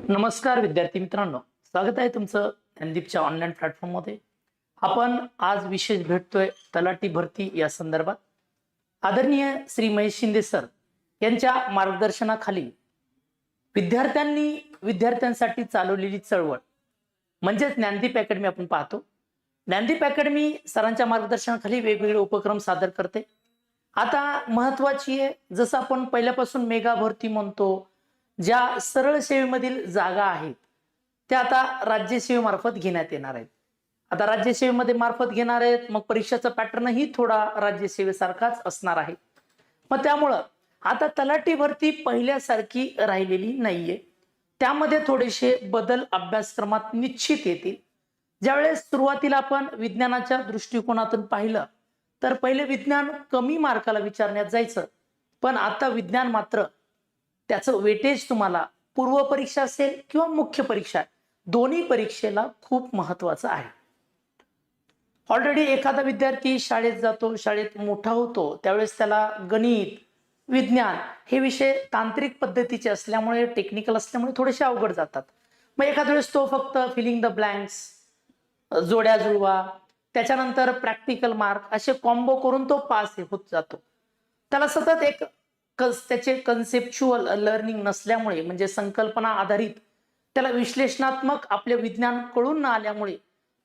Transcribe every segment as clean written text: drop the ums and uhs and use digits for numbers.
नमस्कार विद्यार्थी मित्रांनो, स्वागत आहे तुमचं ज्ञानदीपच्या ऑनलाईन प्लॅटफॉर्म मध्ये. आपण आज विशेष भेटतोय तलाठी भरती या संदर्भात. आदरणीय श्री महेश शिंदे सर यांच्या मार्गदर्शनाखाली विद्यार्थ्यांसाठी चालवलेली चळवळ म्हणजे ज्ञानदीप अकॅडमी आपण पाहतो. ज्ञानदीप अकॅडमी सरांच्या मार्गदर्शनाखाली वेगवेगळे उपक्रम सादर करते. आता महत्वाची आहे, जसं आपण पहिल्यापासून मेगा भरती म्हणतो, ज्या सरळ सेवेमधील जागा आहेत त्या आता राज्य सेवेमार्फत घेण्यात येणार आहेत. आता राज्य सेवेमध्ये मार्फत घेणार आहेत, मग परीक्षेचा पॅटर्नही थोडा राज्य सेवेसारखाच असणार आहे. मग त्यामुळं आता तलाठी भरती पहिल्यासारखी राहिलेली नाहीये. त्यामध्ये थोडेसे बदल अभ्यासक्रमात निश्चित येतील. ज्यावेळेस सुरुवातीला आपण विज्ञानाच्या दृष्टिकोनातून पाहिलं तर पहिले विज्ञान कमी मार्काला विचारण्यात जायचं, पण आता विज्ञान मात्र त्याचं वेटेज तुम्हाला पूर्व परीक्षा असेल किंवा मुख्य परीक्षा, दोन्ही परीक्षेला खूप महत्वाचं आहे. ऑलरेडी एखादा विद्यार्थी शाळेत जातो, शाळेत मोठा होतो, त्यावेळेस त्याला गणित, विज्ञान हे विषय तांत्रिक पद्धतीचे असल्यामुळे, टेक्निकल असल्यामुळे थोडेसे अवघड जातात. मग एखाद्या वेळेस तो फक्त फिलिंग द ब्लँक्स, जोड्या जुळवा, त्याच्यानंतर प्रॅक्टिकल मार्क असे कॉम्बो करून तो पास होत जातो. त्याला सतत त्याचे कन्सेप्च्युअल लर्निंग नसल्यामुळे, म्हणजे संकल्पना आधारित त्याला विश्लेषणात्मक आपले विज्ञान कळून न आल्यामुळे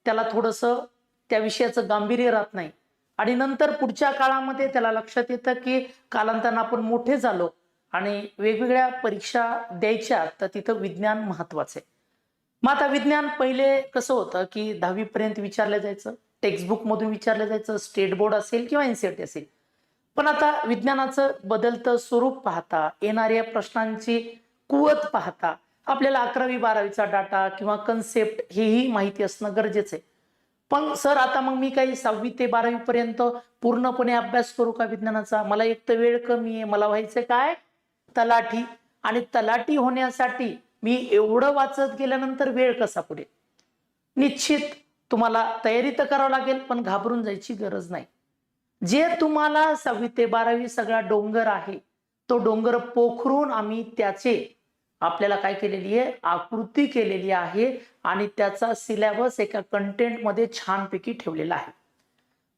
त्याला थोडंसं त्या विषयाचं गांभीर्य राहत नाही. आणि नंतर पुढच्या काळामध्ये त्याला लक्षात येतं की कालांतराने आपण मोठे झालो आणि वेगवेगळ्या परीक्षा द्यायच्या, तर तिथं विज्ञान महत्वाचं आहे. मग आता विज्ञान पहिले कसं होतं की 10वी पर्यंत विचारलं जायचं, टेक्स्टबुक मधून विचारलं जायचं, स्टेट बोर्ड असेल किंवा एनसीईआरटी असेल. पण आता विज्ञानाचं बदलतं स्वरूप पाहता, येणाऱ्या प्रश्नांची कुवत पाहता आपल्याला 11वी 12वीचा डाटा किंवा कन्सेप्ट हेही माहिती असणं गरजेचं आहे. पण सर आता मग मी काही 6वी ते 12वी पर्यंत पूर्णपणे अभ्यास करू का विज्ञानाचा? मला एक तर वेळ कमी आहे, मला व्हायचं काय तलाठी, आणि तलाठी होण्यासाठी मी एवढं वाचत गेल्यानंतर वेळ कसा पुढे? निश्चित तुम्हाला तयारी तर करावं लागेल, पण घाबरून जायची गरज नाही. जे तुम्हाला 6वी ते 12वी सगळा डोंगर आहे, तो डोंगर पोखरून आम्ही त्याचे आपल्याला काय केलेली आहे, आकृती केलेली आहे आणि त्याचा सिलेबस एका कंटेंट मध्ये छानपैकी ठेवलेला आहे.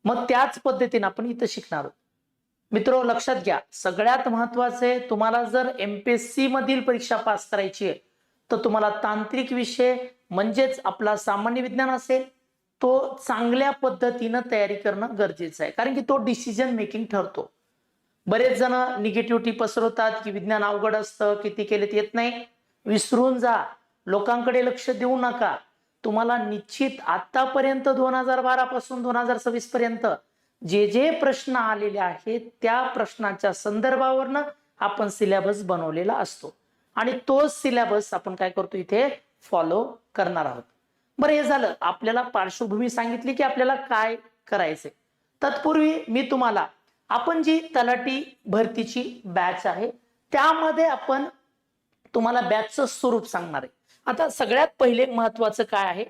मग त्याच पद्धतीने आपण इथं शिकणार आहोत. मित्रो लक्षात घ्या, सगळ्यात महत्वाचं आहे, तुम्हाला जर एमपीएससी मधील परीक्षा पास करायची आहे तर तुम्हाला तांत्रिक विषय म्हणजेच आपला सामान्य विज्ञान असेल तो चांगल्या पद्धतीनं तयारी करणं गरजेचं आहे, कारण की तो डिसिजन मेकिंग ठरतो. बरेच जण निगेटिव्हिटी पसरवतात की विज्ञान अवघड असतं, किती केले येत नाही. विसरून जा, लोकांकडे लक्ष देऊ नका. तुम्हाला निश्चित आतापर्यंत 2012 पासून 2026 पर्यंत जे जे प्रश्न आलेले आहेत त्या प्रश्नाच्या संदर्भावरनं आपण सिलेबस बनवलेला असतो आणि तोच सिलेबस आपण काय करतो इथे फॉलो करणार आहोत. बरं, हे झालं, आपल्याला पार्श्वभूमी सांगितली की आपल्याला काय करायचंय. तत्पूर्वी मी तुम्हाला आपण जी तलाठी भरतीची बॅच आहे त्यामध्ये आपण तुम्हाला बॅचचं स्वरूप सांगणार आहे. आता सगळ्यात पहिले महत्वाचं काय आहे,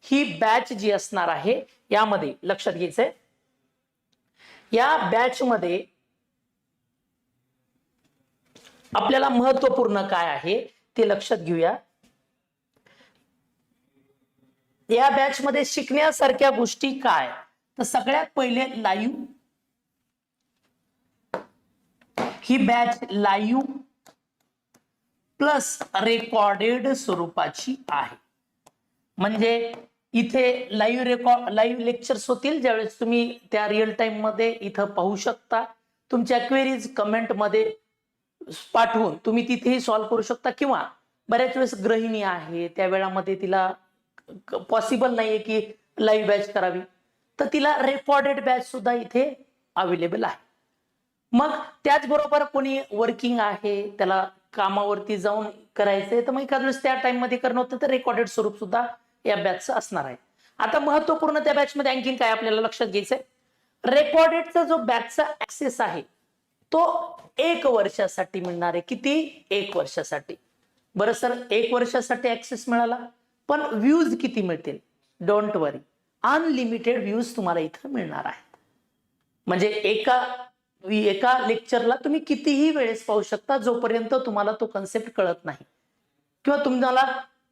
ही बॅच जी असणार आहे यामध्ये लक्षात घ्यायचंय, या बॅच मध्ये आपल्याला महत्वपूर्ण काय आहे ते लक्षात घेऊया. या बॅच मध्ये शिकण्यासारख्या गोष्टी काय, तर सगळ्यात पहिले लाईव्ह, ही बॅच लाईव्ह प्लस रेकॉर्डेड स्वरूपाची आहे. म्हणजे इथे लाईव्ह लेक्चर्स होतील, ज्यावेळेस तुम्ही त्या रिअल टाइम मध्ये इथं पाहू शकता. तुमच्या क्वेरीज कमेंट मध्ये पाठवून तुम्ही तिथेही सॉल्व्ह करू शकता, किंवा बऱ्याच वेळेस गृहिणी आहे त्या वेळामध्ये तिला पॉसिबल नाहीये की लाईव्ह बॅच करावी, तर तिला रेकॉर्डेड बॅच सुद्धा इथे अवेलेबल आहे. मग त्याचबरोबर कोणी वर्किंग आहे, त्याला कामावरती जाऊन करायचंय, तर मग एखाद्या वेळेस त्या टाइम मध्ये करणं होतं, तर रेकॉर्डेड स्वरूप सुद्धा या बॅचचं असणार आहे. आता महत्वपूर्ण त्या बॅच मध्ये आणखीन काय आपल्याला लक्षात घ्यायचंय, रेकॉर्डेडचा जो बॅचचा ऍक्सेस आहे तो 1 वर्षासाठी मिळणार आहे. किती? 1 वर्षासाठी. बरं सर, 1 वर्षासाठी ऍक्सेस मिळाला, पण व्ह्यूज किती मिळतील? डोंट वरी, अनलिमिटेड व्ह्यूज तुम्हाला इथं मिळणार आहेत. म्हणजे एका लेक्चरला तुम्ही कितीही वेळेस पाहू शकता, जोपर्यंत तुम्हाला तो कन्सेप्ट कळत नाही किंवा तुम्हाला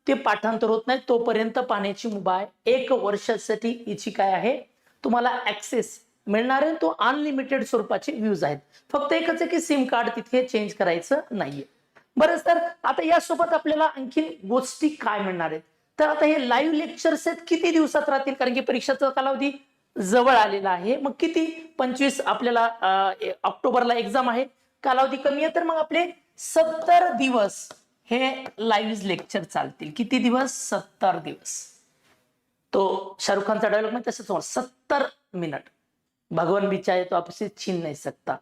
ते पाठांतर होत नाही तोपर्यंत पाहण्याची मुभा आहे. 1 वर्षासाठी हिची काय आहे, तुम्हाला ऍक्सेस मिळणार आहे. तो अनलिमिटेड स्वरूपाचे व्ह्यूज आहेत. फक्त एकच आहे की सिम कार्ड तिथे चेंज करायचं नाहीये. बरंच तर आता यासोबत आपल्याला आणखी गोष्टी काय मिळणार आहेत, तर आता हे लाईव्ह लेक्चर्स आहेत किती दिवसात राहतील, कारण की परीक्षेचा कालावधी जवळ आलेला आहे. मग किती 25 आपल्याला ऑक्टोबरला एक्झाम आहे, कालावधी कमी आहे, तर मग आपले 70 दिवस हे लाईव्ह लेक्चर चालतील. किती दिवस? 70 दिवस. तो शाहरुख खानचा डायलॉग म्हणजे तसंच 70 मिनिट भगवान भी चाहे तो आपसे छीन नाही सकता.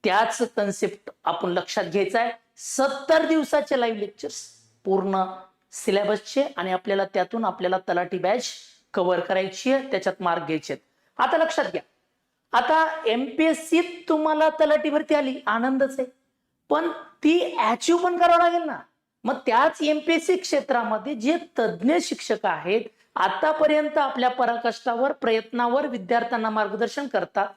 त्याच कन्सेप्ट आपण लक्षात घ्यायचा आहे. 70 दिवसाचे लाईव्ह लेक्चर्स पूर्ण सिलेबसचे, आणि आपल्याला त्यातून आपल्याला तलाठी बॅच कव्हर करायची आहे, त्याच्यात मार्क घ्यायचे आहेत. आता लक्षात घ्या, आता एमपीएससी तुम्हाला तलाठी भरती आली, आनंदच आहे, पण ती अचीव्ह पण करावं लागेल ना. मग त्याच एमपीएससी क्षेत्रामध्ये जे तज्ज्ञ शिक्षक आहेत, आतापर्यंत आपल्या पराकष्टावर प्रयत्नावर विद्यार्थ्यांना मार्गदर्शन करतात,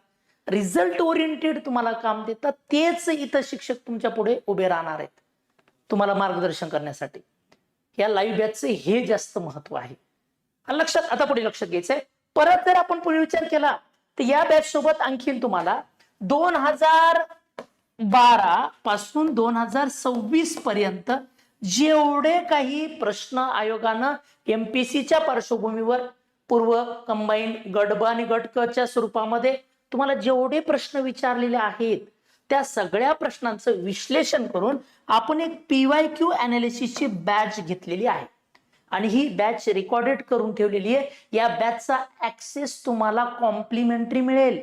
रिझल्ट ओरिएंटेड तुम्हाला काम देतात, तेच इथं शिक्षक तुमच्या पुढे उभे राहणार आहेत तुम्हाला मार्गदर्शन करण्यासाठी. या लाईव्ह बॅचचे हे जास्त महत्व आहे. लक्षात, आता पुढे लक्षात घ्यायचंय. परत जर आपण पुढे विचार केला तर या बॅच सोबत आणखीन तुम्हाला 2012 पासून 2026 पर्यंत जेवढे काही प्रश्न आयोगानं एमपीसीच्या पार्श्वभूमीवर पूर्व कंबाईन गट ब आणि गट क च्या स्वरूपामध्ये तुम्हाला जेवढे प्रश्न विचारलेले आहेत, त्या सगळ्या प्रश्नांचं विश्लेषण करून आपण एक PYQ अनालिसिसची बॅच घेतलेली आहे, आणि ही बॅच रेकॉर्डेड करून ठेवलेली आहे. या बॅचचा ऍक्सेस तुम्हाला कॉम्प्लिमेंटरी मिळेल.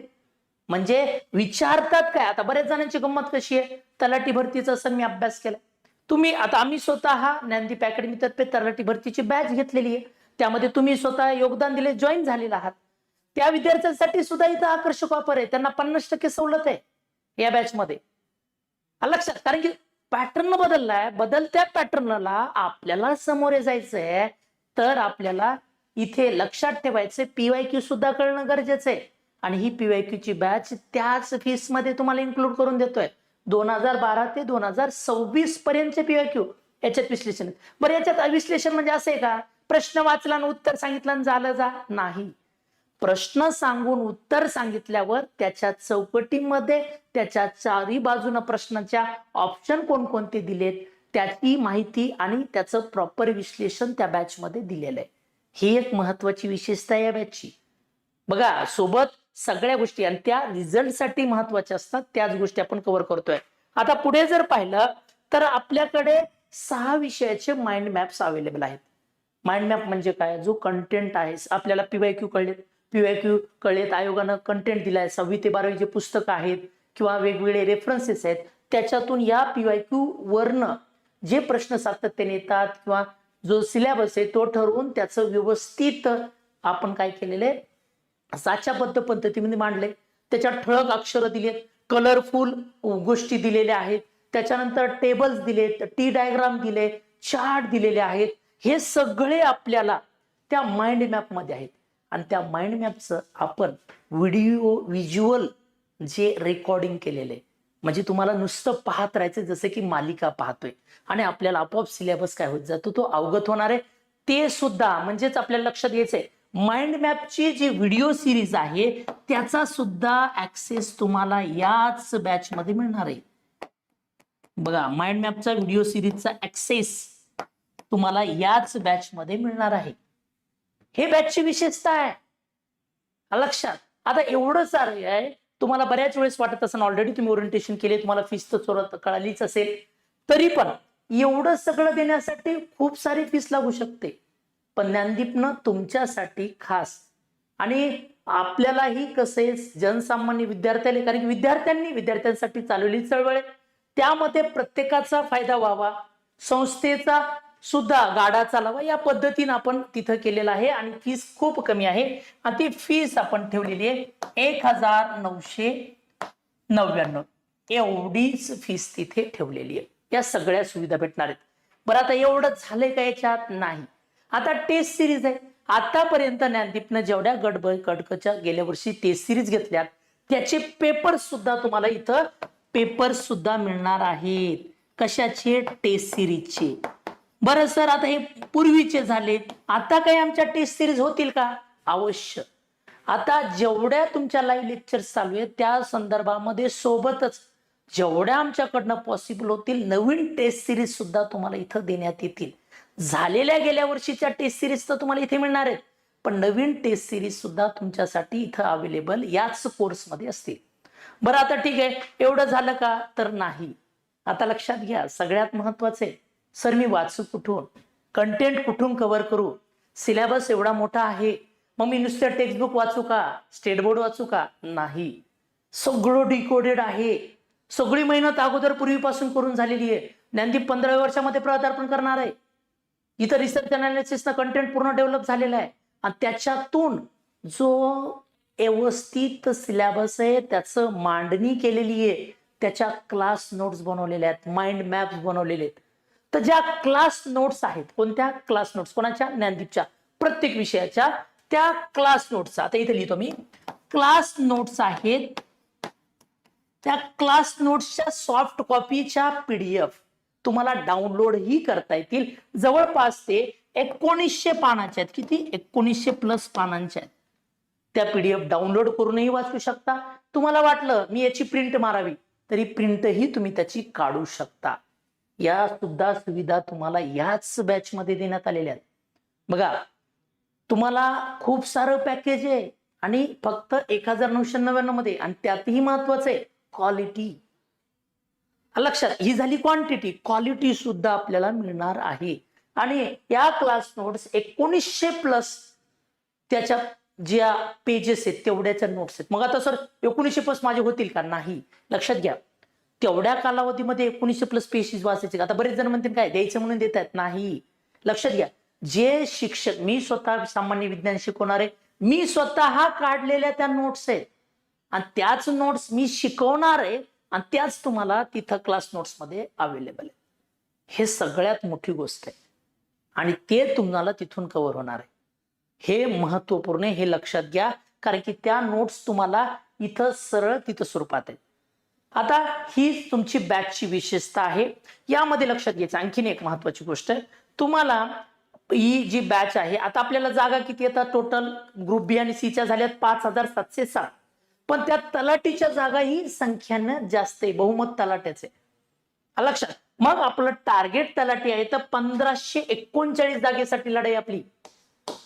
म्हणजे विचारतात काय, आता बऱ्याच जणांची गंमत कशी आहे, तलाठी भरतीचा असं मी अभ्यास केला, तुम्ही आता आम्ही स्वतः ज्ञानदीप अकॅडमी तर्फे तलाठी भरतीची बॅच घेतलेली आहे, त्यामध्ये तुम्ही स्वतः योगदान दिले, जॉईन झालेला आहात. त्या विद्यार्थ्यांसाठी सुद्धा इथं आकर्षक ऑफर आहे, त्यांना 50% सवलत आहे या बॅच मध्ये. लक्षात, कारण की पॅटर्न बदललाय, बदलत्या पॅटर्नला आपल्याला समोरे जायचंय, तर आपल्याला इथे लक्षात ठेवायचंय PYQ सुद्धा कळणं गरजेचं आहे. आणि ही PYQ ची बॅच त्याच फीस मध्ये तुम्हाला इन्क्लूड करून देतोय. 2012 ते 2026 पर्यंतचे PYQ याच्यात विश्लेषण. बरं, याच्यात विश्लेषण म्हणजे असं आहे का, प्रश्न वाचला आणि उत्तर सांगितलं आणि झालं जा, नाही. प्रश्न सांगून उत्तर सांगितल्यावर त्याच्या चौकटीमध्ये त्याच्या चारी बाजूने प्रश्नाच्या ऑप्शन कोणकोणते दिलेत त्याची माहिती आणि त्याचं प्रॉपर विश्लेषण त्या बॅच मध्ये दिलेलं आहे. ही एक महत्वाची विशेषता आहे या बॅचची. बघा, सोबत सगळ्या गोष्टी आणि त्या रिझल्टसाठी महत्वाच्या असतात, त्याच गोष्टी आपण कव्हर करतोय. आता पुढे जर पाहिलं तर आपल्याकडे 6 विषयाचे माइंड मॅप्स अवेलेबल आहेत. माइंड मॅप म्हणजे काय, जो कंटेंट आहे, आपल्याला PYQ कळलेत, आयोगानं कंटेंट दिलाय, 6वी ते 12वी जे पुस्तकं आहेत किंवा वेगवेगळे रेफरन्सेस आहेत, त्याच्यातून या PYQ वरनं जे प्रश्न सातत्याने येतात किंवा जो सिलेबस आहे तो ठरवून त्याचं व्यवस्थित आपण काय केलेले, साच्याबद्ध पद्धतीमध्ये मांडले. त्याच्यात ठळक अक्षरं दिलेत, कलरफुल गोष्टी दिलेल्या आहेत, त्याच्यानंतर टेबल्स दिलेत, टी डायग्राम दिले, चार्ट दिलेले आहेत. हे सगळे आपल्याला त्या माइंड मॅप मध्ये आहेत, आणि त्या माइंड मॅपचं आपण व्हिज्युअल जे रेकॉर्डिंग केलेले, म्हणजे तुम्हाला नुसतं पाहत राहायचं जसं की मालिका पाहतोय, आणि आपल्याला आपोआप सिलेबस काय होत जातो तो अवगत होणार आहे. ते सुद्धा म्हणजेच आपल्याला लक्षात घ्यायचंय, माइंड मॅपची जी व्हिडिओ सिरीज आहे त्याचा सुद्धा ऍक्सेस तुम्हाला याच बॅच मध्ये मिळणार आहे. बघा, माइंड मॅपचा व्हिडिओ सिरीजचा ऍक्सेस तुम्हाला याच बॅच मध्ये मिळणार आहे. हे बॅचची विशेषता आहे, लक्षात. आता एवढं सारं आहे, तुम्हाला बऱ्याच वेळेस वाटत असेल, ऑलरेडी तुम्ही ओरिएंटेशन केले, तुम्हाला फीस तर चोरत कळालीच असेल, तरी पण एवढं सगळं देण्यासाठी खूप सारी फीस लागू शकते. पण ज्ञानदीपनं तुमच्यासाठी खास, आणि आपल्यालाही कसे जनसामान्य विद्यार्थ्याला, कारण की विद्यार्थ्यांसाठी चालवली चळवळ, त्यामध्ये प्रत्येकाचा फायदा व्हावा, संस्थेचा सुद्धा गाडा चालावा, या पद्धतीने आपण तिथं केलेलं आहे. आणि फीस खूप कमी आहे, आणि ती फीस आपण ठेवलेली आहे 1999 एवढीच फीस तिथे ठेवलेली आहे. या सगळ्या सुविधा भेटणार आहेत. बरं, आता एवढं झालंय का याच्यात? नाही. आता टेस्ट सिरीज आहे. आतापर्यंत ज्ञानदीपनं जेवढ्या गटच्या गेल्या वर्षी टेस्ट सिरीज घेतल्या त्याचे पेपर सुद्धा तुम्हाला इथं पेपर सुद्धा मिळणार आहेत. कशाचे? टेस्ट सिरीजचे. बरं सर, आता हे पूर्वीचे झाले, आता काही आमच्या टेस्ट सिरीज होतील का? अवश्य. आता जेवढ्या तुमच्या लाईव्ह लेक्चर्स चालू आहेत त्या संदर्भामध्ये सोबतच जेवढ्या आमच्याकडनं पॉसिबल होतील नवीन टेस्ट सिरीज सुद्धा तुम्हाला इथं देण्यात येतील. झालेल्या गेल्या वर्षीच्या टेस्ट सिरीज तर तुम्हाला इथे मिळणार आहेत, पण नवीन टेस्ट सिरीज सुद्धा तुमच्यासाठी इथं अवेलेबल याच कोर्समध्ये असतील. बरं, आता ठीक आहे, एवढं झालं का? तर नाही. आता लक्षात घ्या, सगळ्यात महत्वाचे, सर मी वाचू कुठून, कंटेंट कुठून कव्हर करू, सिलेबस एवढा मोठा आहे, मग मी नुसतं टेक्स्टबुक वाचू का, स्टेट बोर्ड वाचू का? नाही, सगळं डिकोडेड आहे. सगळी मेहनत अगोदर पूर्वीपासून करून झालेली आहे. ज्ञानदीप 15व्या वर्षामध्ये पदार्पण करणार आहे. इथं रिसर्च अनालिसिसनं कंटेंट पूर्ण डेव्हलप झालेलं आहे आणि त्याच्यातून जो व्यवस्थित सिलेबस आहे त्याचं मांडणी केलेली आहे, त्याच्या क्लास नोट्स बनवलेल्या आहेत, माइंड मॅप्स बनवलेले आहेत. तर ज्या क्लास नोट्स आहेत, कोणत्या क्लास नोट्स, कोणाच्या? ज्ञानदीपच्या प्रत्येक विषयाच्या त्या क्लास नोट्सचा, आता इथे लिहितो मी, क्लास नोट्स आहेत. त्या क्लास नोट्सच्या सॉफ्ट कॉपीच्या PDF तुम्हाला डाउनलोड ही करता येतील. जवळपास ते 1900 पानाच्या आहेत. किती? 1900 प्लस पानांच्या आहेत. त्या PDF डाउनलोड करूनही वाचू शकता. तुम्हाला वाटलं मी याची प्रिंट मारावी तरी प्रिंटही तुम्ही त्याची काढू शकता. या सुद्धा सुविधा तुम्हाला याच बॅच मध्ये देण्यात आलेल्या आहेत. बघा, तुम्हाला खूप सारं पॅकेज आहे आणि फक्त 1999 मध्ये, आणि त्यातही महत्वाचं आहे क्वालिटी. लक्षात, ही झाली क्वांटिटी, क्वालिटी सुद्धा आपल्याला मिळणार आहे. आणि या क्लास नोट्स 1900 प्लस त्याच्या ज्या पेजेस आहेत तेवढ्याच्या नोट्स आहेत. मग आता सर 1900 प्लस माझे होतील का? नाही. लक्षात घ्या, तेवढ्या कालावधीमध्ये 1900 प्लस पेजेस वाचायचे. आता बरेच जण म्हणतील काय द्यायचं म्हणून देत आहेत. नाही. लक्षात घ्या, जे शिक्षक, मी स्वतः सामान्य विज्ञान शिकवणार आहे, मी स्वतः काढलेल्या त्या नोट्स आहेत आणि त्याच नोट्स मी शिकवणार आहे आणि त्याच तुम्हाला तिथं क्लास नोट्स मध्ये अवेलेबल आहे. हे सगळ्यात मोठी गोष्ट आहे आणि ते तुम्हाला तिथून कव्हर होणार आहे. हे महत्वपूर्ण आहे, हे लक्षात घ्या, कारण की त्या नोट्स तुम्हाला इथं सरळ तिथं स्वरूपात आहेत. आता ही तुमची बॅचची विशेषता आहे. यामध्ये लक्षात घ्यायचं आणखीन एक महत्वाची गोष्ट आहे, तुम्हाला ही जी बॅच आहे, आता आपल्याला जागा किती येतात टोटल? ग्रुप बी आणि सी च्या झाल्यात 5707, पण त्या तलाठीच्या जागा ही संख्यानं जास्त आहे, बहुमत तलाट्याचे. लक्षात. मग आपलं टार्गेट तलाठी आहे तर 1539 जागेसाठी लढाई आपली,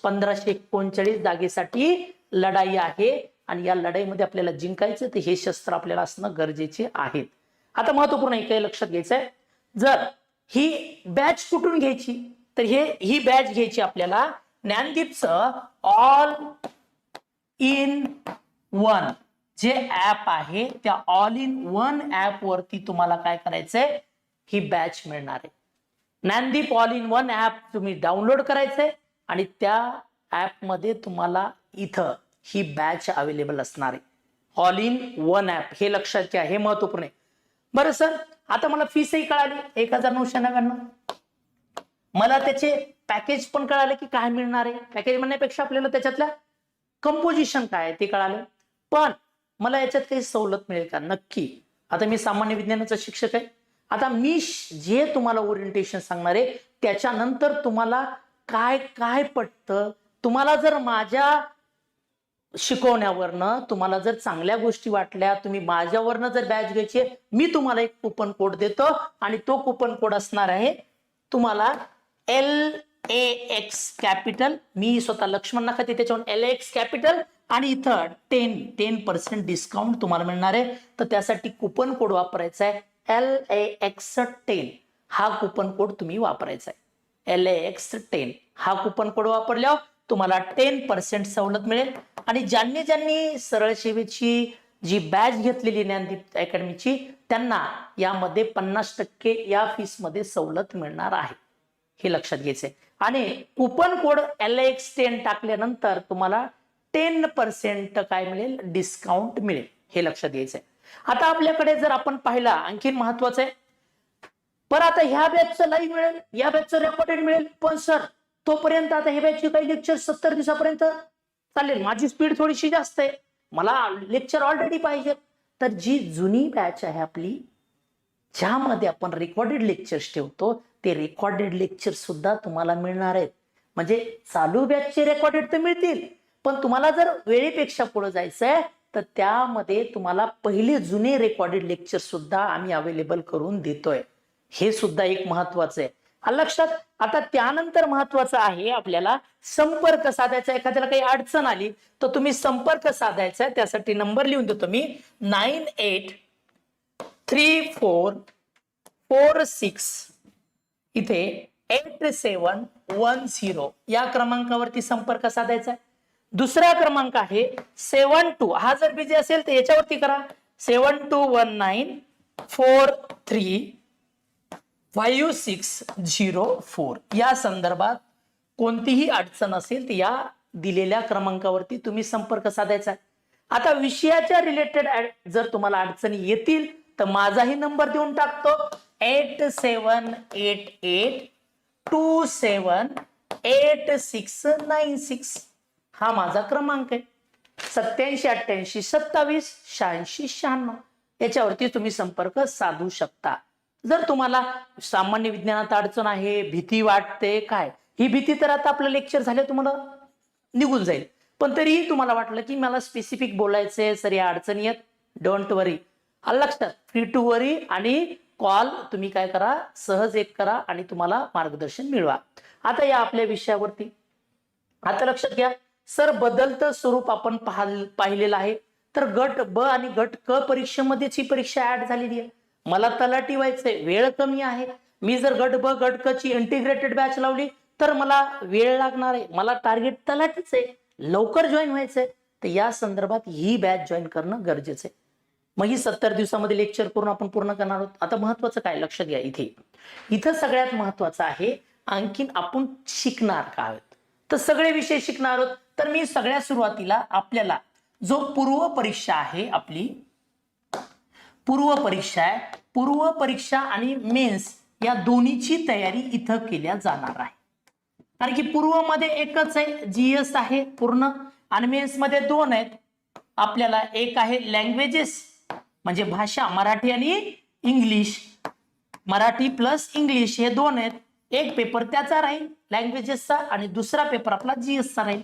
1539 जागेसाठी लढाई आहे आणि या लढाईमध्ये आपल्याला जिंकायचं, तर हे शस्त्र आपल्याला असणं गरजेचे आहेत. आता महत्वपूर्ण एक लक्षात घ्यायचंय, जर ही बॅच कुठून घ्यायची, तर ही बॅच घ्यायची आपल्याला ज्ञानदीपचं ऑल इन वन जे ऍप आहे त्या ऑल इन वन ऍप वरती तुम्हाला काय करायचंय, ही बॅच मिळणार आहे. Gyandeep all in one app तुम्ही डाउनलोड करायचंय आणि त्या ऍप मध्ये तुम्हाला इथं ही बॅच अवेलेबल असणार आहे. ऑल इन वन ऍप, हे लक्षात घ्या, हे महत्वपूर्ण आहे. बरं सर, आता मला फीसही कळाली 1999, मला त्याचे पॅकेज पण कळाले की काय मिळणार आहे. पॅकेज म्हणण्यापेक्षा आपल्याला त्याच्यातल्या कंपोजिशन काय आहे ते कळालं, पण मला याच्यात काही सवलत मिळेल का? नक्की. आता मी सामान्य विज्ञानाचा शिक्षक आहे, आता मी जे तुम्हाला ओरिएंटेशन सांगणार आहे त्याच्यानंतर तुम्हाला काय काय पटतं, तुम्हाला जर माझ्या शिकवण्यावरनं तुम्हाला जर चांगल्या गोष्टी वाटल्या, तुम्ही माझ्यावरनं जर बॅच घ्यायची, मी तुम्हाला एक कुपन कोड देतो आणि तो कुपन कोड असणार आहे तुम्हाला LAX कॅपिटल, मी स्वतः लक्ष्मण नखाते त्याच्यावर LAX कॅपिटल, आणि इथं 10% डिस्काउंट तुम्हाला मिळणार आहे. तर त्यासाठी कुपन कोड वापरायचा आहे LAX10. हा कुपन कोड तुम्ही वापरायचा आहे LAX10. हा कुपन कोड वापरल्यावर तुम्हाला 10% सवलत मिळेल. आणि ज्यांनी सरळ सेवेची जी बॅच घेतलेली ज्ञानदीप अकॅडमीची, त्यांना यामध्ये 50% या फीस मध्ये सवलत मिळणार आहे, हे लक्षात घ्यायचंय. आणि कुपन कोड LAX10 टाकल्यानंतर तुम्हाला 10% काय मिळेल, डिस्काउंट मिळेल, हे लक्षात घ्यायचंय. आता आपल्याकडे जर आपण पाहिला, आणखीन महत्वाचं आहे, पण आता ह्या बॅचचं लाईव्ह मिळेल, या बॅचचं रेकॉर्डेड मिळेल, पण सर तोपर्यंत आता हे बॅचचे काही लेक्चर 70 दिवसापर्यंत चालेल. माझी स्पीड थोडीशी जास्त आहे, मला लेक्चर ऑलरेडी पाहिजे. तर जी जुनी बॅच आहे आपली, ज्यामध्ये आपण रेकॉर्डेड लेक्चर्स ठेवतो, ते रेकॉर्डेड लेक्चर सुद्धा तुम्हाला मिळणार आहेत. म्हणजे चालू बॅचचे रेकॉर्डेड तर मिळतील, पण तुम्हाला जर वेळेपेक्षा पुढे जायचंय तर त्यामध्ये तुम्हाला पहिले जुने रेकॉर्डेड लेक्चर सुद्धा आम्ही अवेलेबल करून देतोय. हे सुद्धा एक महत्वाचं आहे, लक्षात. आता त्यानंतर महत्वाचं आहे आपल्याला संपर्क साधायचा. एखाद्याला काही अडचण आली तर तुम्ही संपर्क साधायचा, त्यासाठी नंबर लिहून देतो मी, 983446 इथे 8710 या क्रमांकावरती संपर्क साधायचा. दुसरा क्रमांक आहे 72, हा जर बिझी असेल तर याच्यावरती करा, 7219435604. या संदर्भात कोणतीही अडचण असेल तर या दिलेल्या क्रमांकावरती तुम्ही संपर्क साधायचा. आता विषयाच्या रिलेटेड जर तुम्हाला अडचणी येतील तर माझाही नंबर देऊन टाकतो, 8788278696. हा माझा क्रमांक आहे, 878827268696. याच्यावरती तुम्ही संपर्क साधू शकता. जर तुम्हाला सामान्य विज्ञानात अडचण आहे, भीती वाटते, काय ही भीती तर आता आपलं लेक्चर झालं तुम्हाला निघून जाईल, पण तरीही तुम्हाला वाटलं की मला स्पेसिफिक बोलायचंय सर, या अडचणी आहेत, डोंट वरी, लक्षात, फ्री टू वरी. आणि कॉल तुम्ही काय करा, सहज एक करा आणि तुम्हाला मार्गदर्शन मिळवा. आता या आपल्या विषयावरती आता लक्षात घ्या, सर बदलतं स्वरूप आपण पाहिलेलं आहे. तर गट ब आणि गट क परीक्षेमध्येच ही परीक्षा ऍड झालेली आहे. मला तलाठी व्हायचंय, वेळ कमी आहे, मी जर गट ब गट क ची इंटिग्रेटेड बॅच लावली तर मला वेळ लागणार आहे, मला टार्गेट तलाठीच आहे, लवकर जॉईन व्हायचंय, तर या संदर्भात ही बॅच जॉईन करणं गरजेचं आहे. मग ही 70 दिवसामध्ये लेक्चर करून आपण पूर्ण करणार आहोत. आता महत्वाचं काय, लक्षात घ्या, इथं सगळ्यात महत्वाचं आहे आणखीन आपण शिकणार का आहोत, तर सगळे विषय शिकणार आहोत. तर मी सगळ्यात सुरुवातीला आपल्याला जो पूर्व परीक्षा आहे आपली, पूर्व परीक्षा आणि मेन्स या दोन्हीची तयारी इथं केल्या जाणार आहे. कारण की पूर्व मध्ये एकच आहे, जीएस आहे पूर्ण, आणि मेन्स मध्ये दोन आहेत आपल्याला. एक आहे लँग्वेजेस म्हणजे भाषा, मराठी आणि इंग्लिश, मराठी प्लस इंग्लिश हे दोन आहेत. एक पेपर त्याचा राहील लँग्वेजेसचा आणि दुसरा पेपर आपला जीएसचा राहील.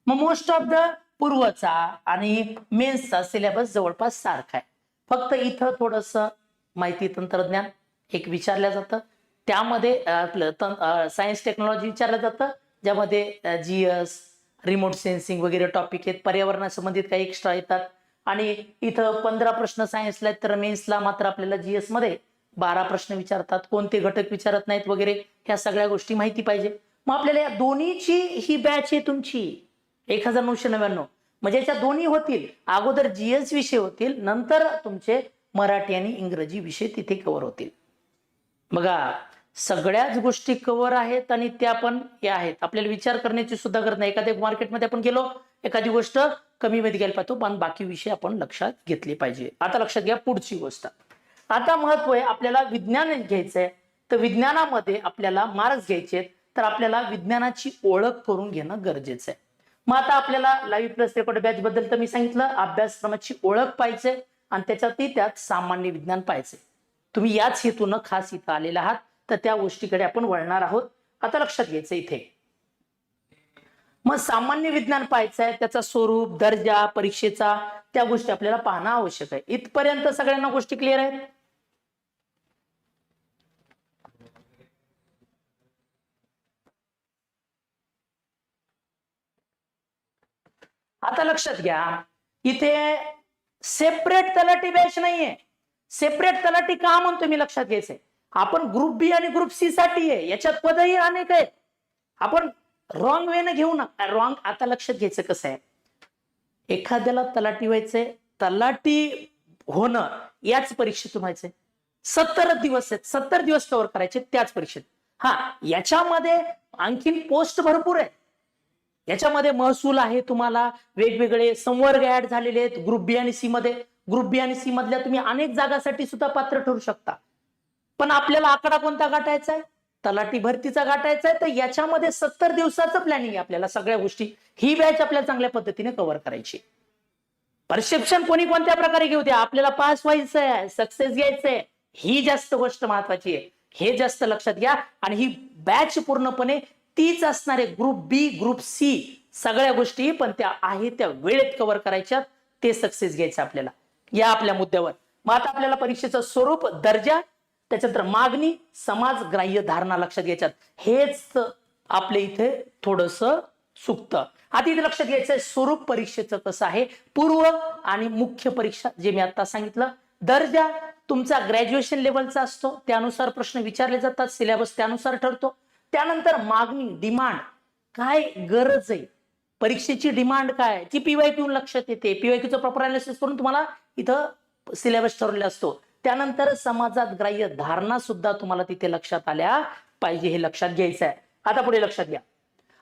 मग मोस्ट ऑफ द पूर्वचा आणि मेन्सचा सिलेबस जवळपास सारखा आहे, फक्त इथं थोडस माहिती तंत्रज्ञान एक विचारलं जातं, त्यामध्ये आपलं सायन्स टेक्नॉलॉजी विचारलं जातं, ज्यामध्ये जीएस, रिमोट सेन्सिंग वगैरे टॉपिक आहेत, पर्यावरणासंबंधित काही एक्स्ट्रा येतात. आणि इथं 15 प्रश्न सायन्सला आहेत, तर मेन्सला मात्र आपल्याला जीएस मध्ये 12 प्रश्न विचारतात, कोणते घटक विचारत नाहीत वगैरे, ह्या सगळ्या गोष्टी माहिती पाहिजे. मग आपल्याला या दोन्हीची ही बॅच आहे तुमची 1999, म्हणजे याच्या दोन्ही होतील, अगोदर जीएस विषय होतील, नंतर तुमचे मराठी आणि इंग्रजी विषय तिथे कव्हर होतील. बघा सगळ्याच गोष्टी कव्हर आहेत आणि त्या पण या आहेत, आपल्याला विचार करण्याची सुद्धा गरज नाही. एखाद्या मार्केटमध्ये आपण गेलो, एखादी गोष्ट कमी मध्ये घ्यायला पाहतो, पण बाकी विषय आपण लक्षात घेतले पाहिजे. आता लक्षात घ्या पुढची गोष्ट. आता महत्व आहे, आपल्याला विज्ञान घ्यायचंय, तर विज्ञानामध्ये आपल्याला मार्क्स घ्यायचे, तर आपल्याला विज्ञानाची ओळख करून घेणं गरजेचं आहे. मग आता आपल्याला लाईव्ह प्लस रेकॉर्ड बॅच बद्दल तर मी सांगितलं, अभ्यासक्रमाची ओळख पाहिजे आणि त्यात सामान्य विज्ञान पाहिजे. तुम्ही याच हेतून खास इथं आलेला आहात, तर त्या गोष्टीकडे आपण वळणार आहोत. आता लक्षात घ्यायचं इथे, मग सामान्य विज्ञान पाहायचंय, त्याचा स्वरूप, दर्जा, परीक्षेचा, त्या गोष्टी आपल्याला पाहणं आवश्यक आहे. इथपर्यंत सगळ्यांना गोष्टी क्लिअर आहेत? आता लक्षात घ्या, इथे सेपरेट तलाठी बॅच नाहीये. सेपरेट तलाठी का म्हणतो मी, लक्षात घ्यायचंय, आपण ग्रुप बी आणि ग्रुप सी साठी आहे, याच्यात पदही अनेक आहेत, आपण रॉंग वे न घेऊ नका. रॉंग, आता लक्षात घ्यायचं कसं आहे, एखाद्याला तलाठी व्हायचंय, तलाठी होणं याच परीक्षेतून व्हायचंय, 70 दिवस आहेत, 70 दिवस कव्हर करायचे त्याच परीक्षेत. हा, याच्यामध्ये आणखीन पोस्ट भरपूर आहे, याच्यामध्ये महसूल आहे, तुम्हाला वेगवेगळे संवर्ग ऍड झालेले आहेत ग्रुप बी आणि सी मध्ये. ग्रुप बी आणि सी मधल्या तुम्ही अनेक जागासाठी सुद्धा पात्र ठरू शकता, पण आपल्याला आकडा कोणता गाठायचा आहे, तलाठी भरतीचा गाठायचा आहे, तर याच्यामध्ये 70 दिवसाचं प्लॅनिंग आहे आपल्याला सगळ्या गोष्टी. ही बॅच आपल्याला चांगल्या पद्धतीने कव्हर करायची. परसेप्शन कोणी कोणत्या प्रकारे घेऊ द्या, आपल्याला पास व्हायचं आहे, सक्सेस घ्यायचंय, ही जास्त गोष्ट महत्वाची आहे. हे जास्त लक्षात घ्या. आणि ही बॅच पूर्णपणे तीच असणार आहे. ग्रुप बी, ग्रुप सी सगळ्या गोष्टी, पण त्या आहे त्या वेळेत कव्हर करायच्या, ते सक्सेस घ्यायचं आपल्याला. या आपल्या मुद्द्यावर मग आता आपल्याला परीक्षेचं स्वरूप, दर्जा, त्याच्यानंतर मागणी, समाज ग्राह्य धारणा लक्षात घ्यायच्यात. हेच आपल्या इथे थोडस चुकतं. आता इथे लक्षात घ्यायचंय स्वरूप परीक्षेचं कसं आहे. पूर्व आणि मुख्य परीक्षा जे मी आता सांगितलं. दर्जा तुमचा ग्रॅज्युएशन लेवलचा असतो, त्यानुसार प्रश्न विचारले जातात, सिलेबस त्यानुसार ठरतो. त्यानंतर मागणी, डिमांड, काय गरज आहे परीक्षेची, डिमांड काय ती पीवायक्यू लक्षात येते. पीवायक्यूचं प्रॉपर अनालिसिस करून तुम्हाला इथं सिलेबस ठरवलेला असतो. त्यानंतर समाजात ग्राह्य धारणा सुद्धा तुम्हाला तिथे लक्षात आल्या पाहिजे, हे लक्षात घ्यायचं आहे. आता पुढे लक्षात घ्या.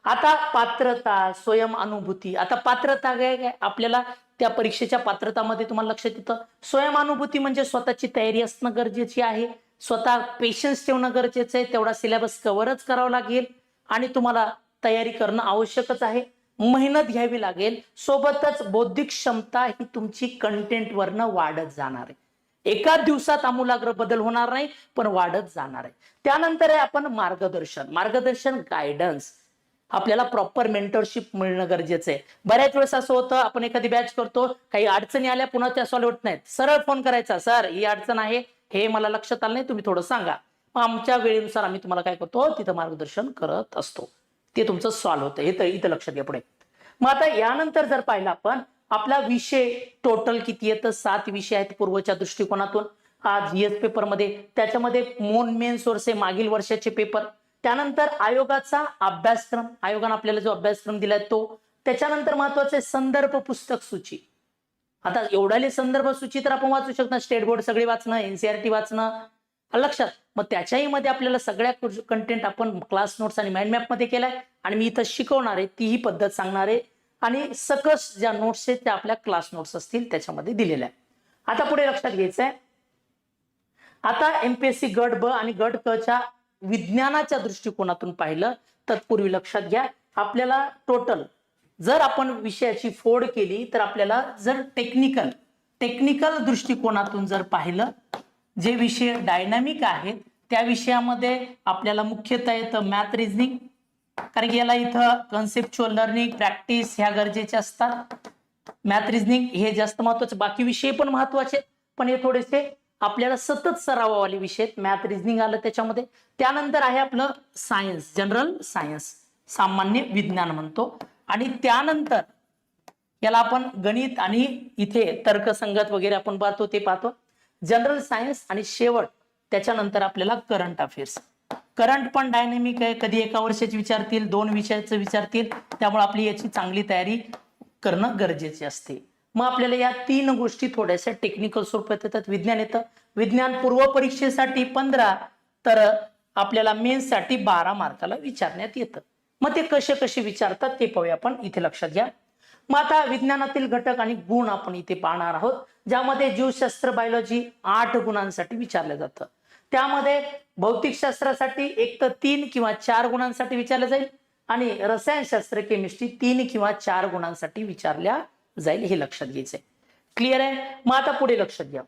आता पात्रता, स्वयं अनुभूती. आता पात्रता काय आपल्याला त्या परीक्षेच्या पात्रतामध्ये तुम्हाला लक्षात येतं. स्वयं अनुभूती म्हणजे स्वतःची तयारी असणं गरजेची आहे, स्वतः पेशन्स ठेवणं गरजेचं आहे, तेवढा सिलेबस कव्हरच करावा लागेल आणि तुम्हाला तयारी करणं आवश्यकच आहे, मेहनत घ्यावी लागेल. सोबतच बौद्धिक क्षमता ही तुमची कंटेंट वरनं वाढत जाणार आहे. एका दिवसात आमूलाग्र बदल होणार नाही, पण वाढत जाणार आहे. त्यानंतर आहे आपण मार्गदर्शन गायडन्स. आपल्याला प्रॉपर मेंटरशिप मिळणं गरजेचं आहे. बऱ्याच वेळेस असं होतं, आपण एखादी बॅच करतो, काही अडचणी आल्या, पुन्हा त्या सॉल्व्ह होत नाहीत. सरळ फोन करायचा, सर ही अडचण आहे, हे मला लक्षात आलं नाही, तुम्ही थोडं सांगा. मग आमच्या वेळेनुसार आम्ही तुम्हाला काय करतो, तिथं मार्गदर्शन करत असतो, ते तुमचं सॉल्व्ह होतं. हे तर इथं लक्षात घ्या पुढे. मग आता यानंतर जर पाहिलं आपण, आपला विषय टोटल किती येतं, 7 विषय आहेत पूर्वच्या दृष्टिकोनातून. आज जीएस पेपर मध्ये त्याच्यामध्ये मेन सोर्स आहे मागील वर्षाचे पेपर. त्यानंतर आयोगाचा अभ्यासक्रम, आयोगाने आपल्याला जो अभ्यासक्रम दिलाय तो. त्याच्यानंतर महत्वाचे संदर्भ पुस्तक सूची. आता एवढाले संदर्भ सूची तर आपण वाचू शकतो, स्टेट बोर्ड सगळे वाचणं, एनसीआरटी वाचणं, लक्षात. मग त्याच्याही मध्ये आपल्याला सगळ्या कंटेंट आपण क्लास नोट्स आणि माइंड मॅप मध्ये केलाय, आणि मी इथं शिकवणार आहे तीही पद्धत सांगणार आहे, आणि सकस ज्या नोट्स आहेत त्या आपल्या क्लास नोट्स असतील त्याच्यामध्ये दिलेल्या आहे. आता पुढे लक्षात घ्यायचंय. आता एमपीएससी गट ब आणि गट क च्या विज्ञानाच्या दृष्टिकोनातून पाहिलं, तत्पूर्वी लक्षात घ्या, आपल्याला टोटल जर आपण विषयाची फोड केली तर आपल्याला जर टेक्निकल दृष्टिकोनातून जर पाहिलं, जे विषय डायनामिक आहेत त्या विषयामध्ये आपल्याला मुख्यतः येतं मॅथ, रिझनिंग, कारण की याला इथं कन्सेप्च्युअल लर्निंग, प्रॅक्टिस ह्या गरजेच्या असतात. मॅथ, रिझनिंग हे जास्त महत्वाचे, बाकी विषय पण महत्वाचे, पण हे थोडेसे आपल्याला सतत सरावावाले विषय आहेत. मॅथ, रिझनिंग आलं त्याच्यामध्ये. त्यानंतर आहे आपलं सायन्स, जनरल सायन्स, सामान्य विज्ञान म्हणतो. आणि त्यानंतर याला आपण गणित आणि इथे तर्कसंगत वगैरे आपण पाहतो, ते पाहतो. जनरल सायन्स आणि शेवट त्याच्यानंतर आपल्याला करंट अफेअर्स. करंट पण डायनेमिक आहे, कधी एका वर्षाचे विचारतील, 2 विषयाचं विचारतील, त्यामुळे आपली याची चांगली तयारी करणं गरजेचे असते. मग आपल्याला या 3 गोष्टी थोड्याशा टेक्निकल स्वरूपात येतात. विज्ञान येतं, विज्ञान पूर्व परीक्षेसाठी 15, तर आपल्याला मेन्स साठी 12 मार्काला विचारण्यात येतं. मग ते कसे कसे विचारतात ते पाहूया आपण, इथे लक्षात घ्या. मग आता विज्ञानातील घटक आणि गुण आपण इथे पाहणार आहोत, ज्यामध्ये जीवशास्त्र, बायोलॉजी 8 गुणांसाठी विचारलं जातं. त्यामध्ये भौतिकशास्त्रासाठी 1 तर 3 किंवा 4 गुणांसाठी विचारलं जाईल, आणि रसायनशास्त्र, केमिस्ट्री 3 किंवा 4 गुणांसाठी विचारल्या जाईल, हे लक्षात घ्यायचंय. क्लिअर आहे. मग आता पुढे लक्षात घ्या.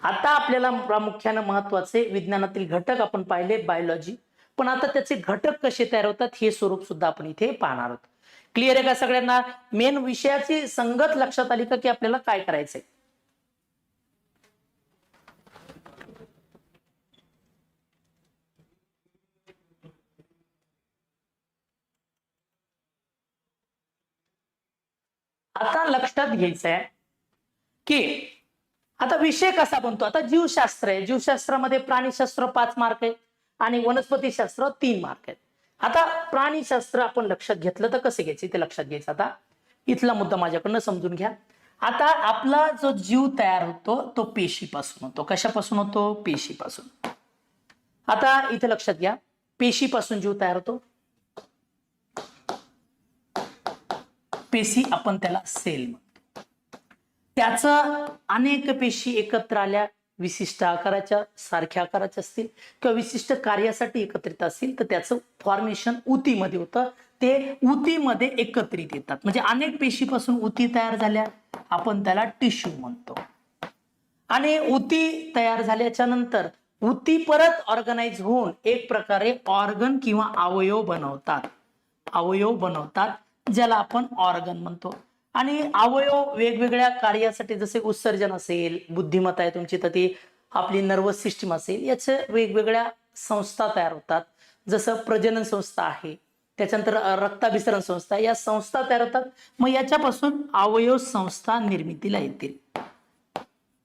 आता आपल्याला प्रामुख्याने महत्वाचे विज्ञानातील घटक आपण पाहिले, बायोलॉजी, पण आता त्याचे घटक कसे तयार होतात हे स्वरूप सुद्धा आपण इथे पाहणार आहोत. क्लिअर आहे का सगळ्यांना? मेन विषयाची संगत लक्षात आली का, की आपल्याला काय करायचंय. आता लक्षात घ्यायचंय की आता विषय कसा बनतो. आता जीवशास्त्र आहे, जीवशास्त्रामध्ये प्राणीशास्त्र 5 मार्क आहे आणि वनस्पतीशास्त्र 3 मार्क आहेत. आता प्राणीशास्त्र आपण लक्षात घेतलं तर कसे घ्यायचे ते लक्षात घ्यायचं. आता इथला मुद्दा माझ्याकडनं समजून घ्या. आता आपला जो जीव तयार होतो तो पेशीपासून होतो. कशापासून होतो? पेशीपासून. आता इथे लक्षात घ्या, पेशीपासून जीव तयार होतो. पेशी आपण त्याला सेल म्हणतो. त्याचं अनेक पेशी एकत्र आल्या विशिष्ट आकाराच्या, सारख्या आकाराच्या असतील किंवा विशिष्ट कार्यासाठी एकत्रित असतील तर त्याचं फॉर्मेशन उतीमध्ये होतं. ते उतीमध्ये एकत्रित येतात. म्हणजे अनेक पेशीपासून उती तयार झाल्या, आपण त्याला टिश्यू म्हणतो. आणि उती तयार झाल्याच्या नंतर उती परत ऑर्गनाइज होऊन एक प्रकारे ऑर्गन किंवा अवयव बनवतात. अवयव बनवतात ज्याला आपण ऑर्गन म्हणतो. आणि अवयव वेगवेगळ्या कार्यासाठी, जसे उत्सर्जन असेल, बुद्धिमत्ता आहे तुमची तर ती आपली नर्वस सिस्टीम असेल, याच्या वेगवेगळ्या संस्था तयार होतात. जसं प्रजनन संस्था आहे, त्याच्यानंतर रक्ताभिसरण संस्था, या संस्था तयार होतात. मग याच्यापासून अवयव संस्था निर्मितीला येतील.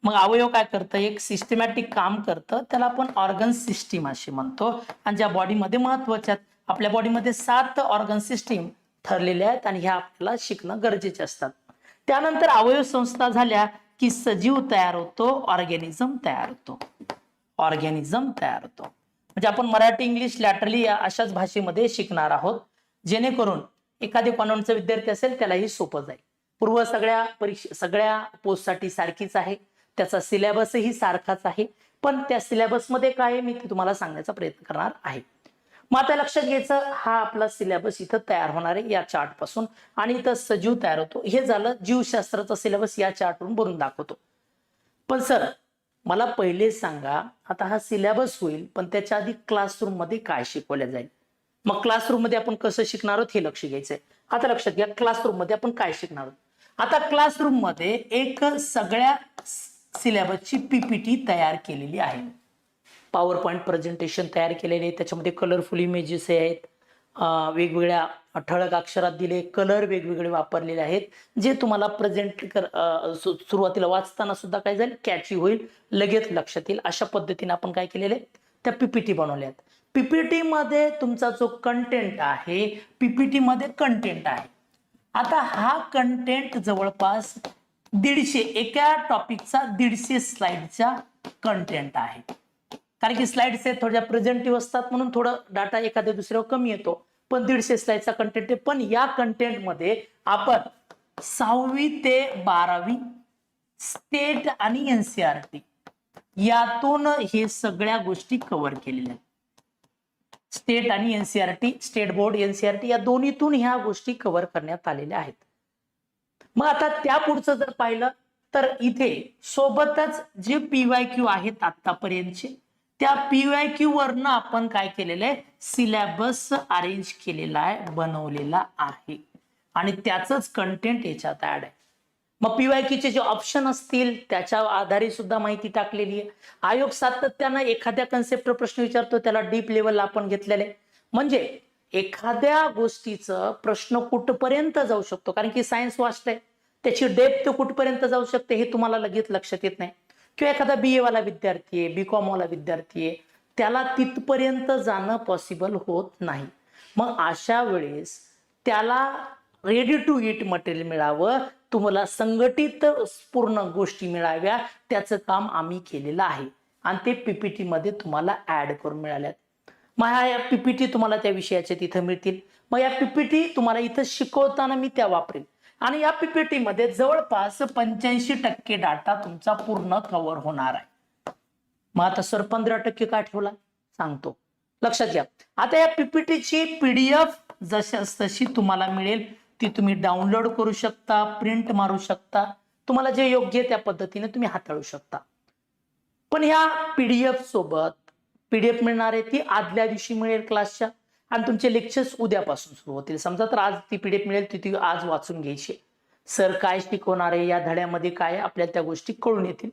मग अवयव काय करतं, एक सिस्टमॅटिक काम करतं, त्याला आपण ऑर्गन सिस्टीम असे म्हणतो. आणि ज्या बॉडीमध्ये महत्वाच्या, आपल्या बॉडीमध्ये 7 ऑर्गन सिस्टीम ठरलेल्या आहेत आणि ह्या आपल्याला शिकणं गरजेचे असतात. त्यानंतर अवयव संस्था झाल्या की सजीव तयार होतो, ऑर्गॅनिझम तयार होतो. ऑर्गॅनिझम तयार होतो. म्हणजे आपण मराठी, इंग्लिश लॅटरली या अशाच भाषेमध्ये शिकणार आहोत, जेणेकरून एखादे कॉन्व्हेंटचा विद्यार्थी असेल त्यालाही सोपं जाईल. पूर्व सगळ्या परीक्षा, सगळ्या पोस्टसाठी सारखीच आहे, त्याचा सिलेबसही सारखाच आहे. पण त्या सिलेबसमध्ये काय आहे मी ते तुम्हाला सांगण्याचा प्रयत्न करणार आहे. मग आता लक्षात घ्यायचं, हा आपला सिलेबस इथं तयार होणार आहे या चार्ट पासून. आणि इथं सजीव तयार होतो. हे झालं जीवशास्त्राचा सिलेबस, या चार्टवरून भरून दाखवतो. पण सर मला पहिले सांगा, आता हा सिलेबस होईल पण त्याच्या आधी क्लासरूम मध्ये काय शिकवलं जाईल. मग क्लासरूम मध्ये आपण कसं शिकणार आहोत हे लक्ष घ्यायचंय. आता लक्षात घ्या, क्लासरूम मध्ये आपण काय शिकणार आहोत. आता क्लासरूम मध्ये एक सगळ्या सिलेबसची पीपीटी तयार केलेली आहे. पॉवर पॉइंट प्रेझेंटेशन तयार केलेले आहे. त्याच्यामध्ये कलरफुल इमेजेस आहेत, वेगवेगळ्या ठळक अक्षरात दिले, कलर वेगवेगळे वापरलेले आहेत, जे तुम्हाला प्रेझेंट सुरुवातीला वाचताना सुद्धा काय जाईल, कॅची होईल, लगेच लक्षात येईल. अशा पद्धतीने आपण काय केलेले, त्या पीपीटी बनवल्यात. पीपीटी मध्ये तुमचा जो कंटेंट आहे, पीपीटी मध्ये कंटेंट आहे. आता हा कंटेंट जवळपास 150, एका टॉपिकचा 150 स्लाइडचा कंटेंट आहे. कारण की स्लाइड्स आहेत थोड्या प्रेझेंटिव्ह असतात, म्हणून थोडं डाटा एखाद्या दुसऱ्यावर कमी येतो. पण 150 स्लाइडचा कंटेंट आहे. पण या कंटेंट मध्ये आपण 6वी ते 12वी स्टेट आणि एनसीआरटी यातून हे सगळ्या गोष्टी कव्हर केलेल्या आहेत. स्टेट आणि एनसीआरटी, स्टेट बोर्ड, एनसीआरटी या दोन्हीतून ह्या गोष्टी कव्हर करण्यात आलेल्या आहेत. मग आता त्या पुढचं जर पाहिलं तर इथे सोबतच जे पीवायक्यू आहेत आतापर्यंतचे, त्या पीवायक्यू वरनं आपण काय केलेलं आहे, सिलेबस अरेंज केलेला आहे, बनवलेला आहे. आणि त्याचंच कंटेंट याच्यात ऍड आहे. मग पीवायक्यूचे जे ऑप्शन असतील त्याच्या आधारे सुद्धा माहिती टाकलेली आहे. आयोग सातत्यानं एखाद्या कन्सेप्टवर प्रश्न विचारतो, त्याला डीप लेवलला आपण घेतलेले. म्हणजे एखाद्या गोष्टीचं प्रश्न कुठपर्यंत जाऊ शकतो, कारण की सायन्स वास्ट आहे, त्याची डेप्थ कुठपर्यंत जाऊ शकते हे तुम्हाला लगेच लक्षात येत नाही. किंवा एखादा बीए वाला विद्यार्थी आहे, बीकॉम वाला विद्यार्थी आहे, त्याला तिथपर्यंत जाणं पॉसिबल होत नाही. मग अशा वेळेस त्याला रेडी टू इट मटेरियल मिळावं, तुम्हाला संघटित पूर्ण गोष्टी मिळाव्या, त्याचं काम आम्ही केलेलं आहे. आणि ते पीपीटी मध्ये तुम्हाला ऍड करून मिळाल्यात. मग या पीपीटी तुम्हाला त्या विषयाचे तिथं मिळतील. मग या पीपीटी तुम्हाला इथं शिकवताना मी त्या वापरेन. आणि या पीपीटी मध्ये जवळपास 85% डाटा तुमचा पूर्ण कव्हर होणार आहे. मग आता सर 15% का ठेवला सांगतो, लक्षात घ्या. आता या पीपीटीची पीडीएफ जशी तुम्हाला मिळेल ती तुम्ही डाउनलोड करू शकता, प्रिंट मारू शकता, तुम्हाला जे योग्य त्या पद्धतीने तुम्ही हाताळू शकता. पण ह्या पीडीएफ सोबत पीडीएफ मिळणार आहे ती आदल्या दिवशी मिळेल क्लासच्या, आणि तुमचे लेक्चर्स उद्यापासून सुरू होतील. समजा तर आज ती पीडीएफ मिळेल, ती आज वाचून घ्यायची. सर काय शिकवणार आहे, या धड्यामध्ये काय, आपल्याला त्या गोष्टी कळून येतील.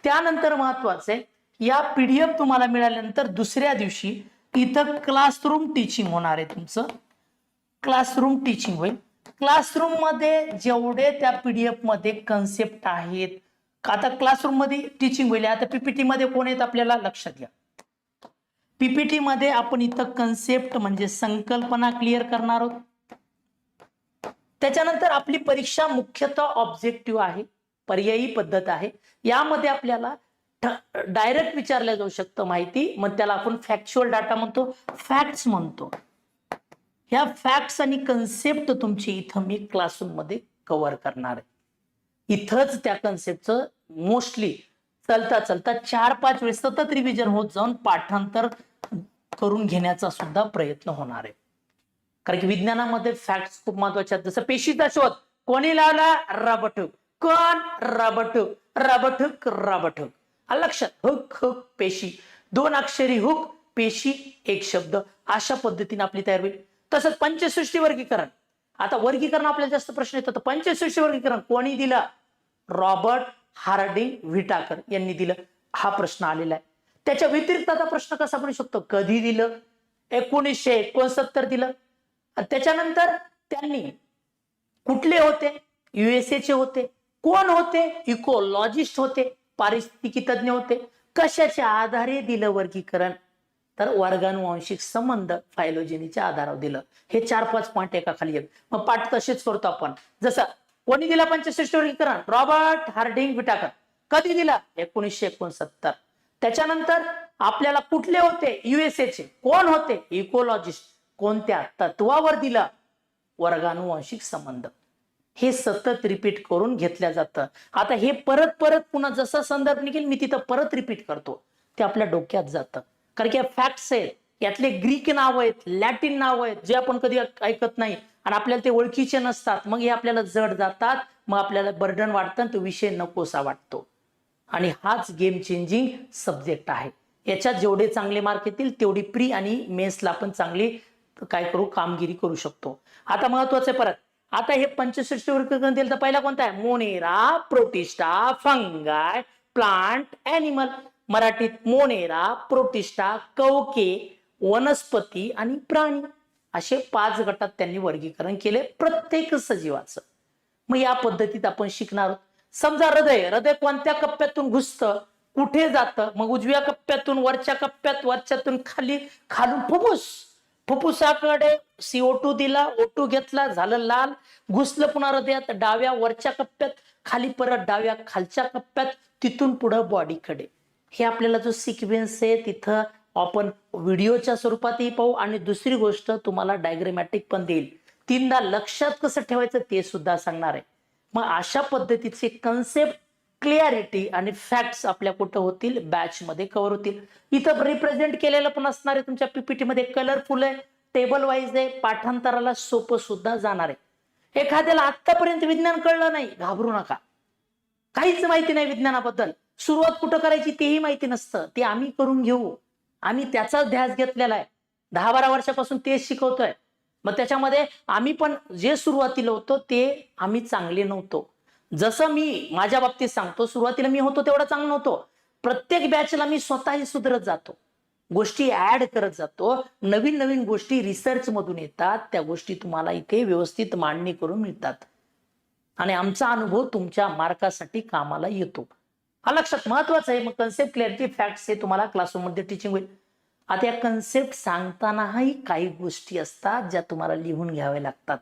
त्यानंतर महत्वाचं आहे, या पीडीएफ तुम्हाला मिळाल्यानंतर दुसऱ्या दिवशी इथं क्लासरूम टीचिंग होणार आहे. तुमचं क्लासरूम टीचिंग होईल. क्लासरूम मध्ये जेवढे त्या पीडीएफ मध्ये कन्सेप्ट आहेत, आता क्लासरूम मध्ये टीचिंग होईल. आता पीपीटी मध्ये कोण आहेत आपल्याला लक्षात घ्या. पीपीटी मध्ये आपण इथं कन्सेप्ट म्हणजे संकल्पना क्लिअर करणार आहोत. त्याच्यानंतर आपली परीक्षा मुख्यतः ऑब्जेक्टिव्ह आहे, पर्यायी पद्धत आहे. यामध्ये आपल्याला डायरेक्ट विचारल्या जाऊ शकतं माहिती, मग त्याला आपण फॅक्च्युअल डाटा म्हणतो, फॅक्ट्स म्हणतो. ह्या फॅक्ट्स आणि कन्सेप्ट तुमची इथं मी क्लासरूम मध्ये कव्हर करणार आहे. इथंच त्या कन्सेप्टचं मोस्टली चलता चलता 4-5 वेळेस सतत रिव्हिजन होत जाऊन पाठांतर करून घेण्याचा सुद्धा प्रयत्न होणार आहे. कारण की विज्ञानामध्ये फॅक्ट्स खूप महत्वाचे आहेत. जसं पेशीचा शोध कोणी लावला? Robert Hooke. कोण? Robert Hooke. Robert Hooke, Robert Hooke. लक्षात, हुक हुक पेशी, 2 अक्षरी हुक पेशी, एक शब्द. अशा पद्धतीने आपली तयार होईल. तसंच पंचसृष्टी वर्गीकरण. आता वर्गीकरण आपल्याला जास्त प्रश्न येतात. पंचसृष्टी वर्गीकरण कोणी दिलं? रॉबर्ट हार्डिंग व्हिटाकर यांनी दिलं. हा प्रश्न आलेला आहे. त्याच्या व्यतिरिक्त आता प्रश्न कसा बनू शकतो? कधी दिलं? 1969 दिलं. त्याच्यानंतर त्यांनी कुठले होते? USA होते. कोण होते? इकोलॉजिस्ट होते, पारिस्थितिकी तज्ञ होते. कशाच्या आधारे दिलं वर्गीकरण? तर वर्गानुवांशिक संबंध फायलोजेनीच्या आधारावर दिलं. हे 4-5 पॉईंट एका खाली एक. मग पाठ तसेच करतो आपण. जसं कोणी दिला पंचसृष्टी वर्गीकरण? Robert Harding Whittaker. कधी दिला? 1969. त्याच्यानंतर आपल्याला कुठले होते? USA कोण होते? इकोलॉजिस्ट. कोणत्या तत्वावर दिला? वर्गानुवांशिक संबंध. हे सतत रिपीट करून घेतल्या जातं. आता हे परत परत पुन्हा जसा संदर्भ निघेल मी तिथं परत रिपीट करतो, ते आपल्या डोक्यात जातं. कारण की फॅक्ट्स आहेत, यातले ग्रीक नाव आहेत, लॅटिन नाव आहेत, जे आपण कधी ऐकत नाही आणि आपल्याला ते ओळखीचे नसतात. मग हे आपल्याला जड जातात, मग आपल्याला बर्डन वाटतं, तो विषय नकोसा वाटतो. आणि हाच गेम चेंजिंग सब्जेक्ट आहे. याच्यात जेवढे चांगले मार्क येतील तेवढी प्री आणि मेन्सला पण चांगली काय करू कामगिरी करू शकतो. आता महत्वाचं परत, आता हे पंचसृष्टी वर्गीकरण दिलं तर पहिला कोणता आहे? Monera, protista, फंगाय, plant, animal. मराठीत मोनेरा, प्रोटिस्टा, कवके, वनस्पती आणि प्राणी असे 5 गटात त्यांनी वर्गीकरण केले प्रत्येक सजीवाचं. मग या पद्धतीत आपण शिकणार आहोत. समजा हृदय कोणत्या कप्प्यातून घुसतं, कुठे जातं? मग उजव्या कप्प्यातून वरच्या कप्प्यात, वरच्यातून खाली, खालून फुफ्फुस, फुफ्फुसाकडे CO2 दिला, O2 घेतला, झालं लाल, घुसलं पुन्हा हृदयात, डाव्या वरच्या कप्प्यात, खाली परत डाव्या खालच्या कप्प्यात, तिथून पुढे बॉडीकडे. हे आपल्याला जो सिक्वेन्स आहे तिथं आपण व्हिडिओच्या स्वरूपातही पाहू आणि दुसरी गोष्ट तुम्हाला डायग्रामॅटिक पण देईल. 3दा लक्षात कसं ठेवायचं ते सुद्धा सांगणार आहे. मग अशा पद्धतीचे कन्सेप्ट, क्लिअरिटी आणि फॅक्ट्स आपल्या कुठं होतील? बॅच मध्ये कव्हर होतील. इथं रिप्रेझेंट केलेलं पण असणार आहे तुमच्या PPT मध्ये, कलरफुल आहे, टेबल वाईज आहे, पाठांतराला सोपं सुद्धा जाणार आहे. एखाद्याला आतापर्यंत विज्ञान कळलं नाही, घाबरू नका. काहीच माहिती नाही विज्ञानाबद्दल, सुरुवात कुठं करायची तेही माहिती नसतं, ते आम्ही करून घेऊ. आम्ही त्याचाच ध्यास घेतलेला आहे. 10-12 वर्षापासून तेच शिकवतोय. मग त्याच्यामध्ये आम्ही पण जे सुरुवातीला होतो ते आम्ही चांगले नव्हतो. जसं मी माझ्या बाबतीत सांगतो, सुरुवातीला मी होतो तेवढा चांगला नव्हतो. प्रत्येक बॅचला मी स्वतःही सुधरत जातो, गोष्टी ऍड करत जातो. नवीन नवीन गोष्टी रिसर्च मधून येतात, त्या गोष्टी तुम्हाला इथे व्यवस्थित मांडणी करून मिळतात आणि आमचा अनुभव तुमच्या मार्कासाठी कामाला येतो. हा लक्षात महत्वाचं आहे. मग कन्सेप्ट, क्लॅरिटी, फॅक्ट्स हे तुम्हाला क्लासरूम मध्ये टीचिंग होईल. आता या कन्सेप्ट सांगतानाही काही गोष्टी असतात ज्या तुम्हाला लिहून घ्याव्या लागतात,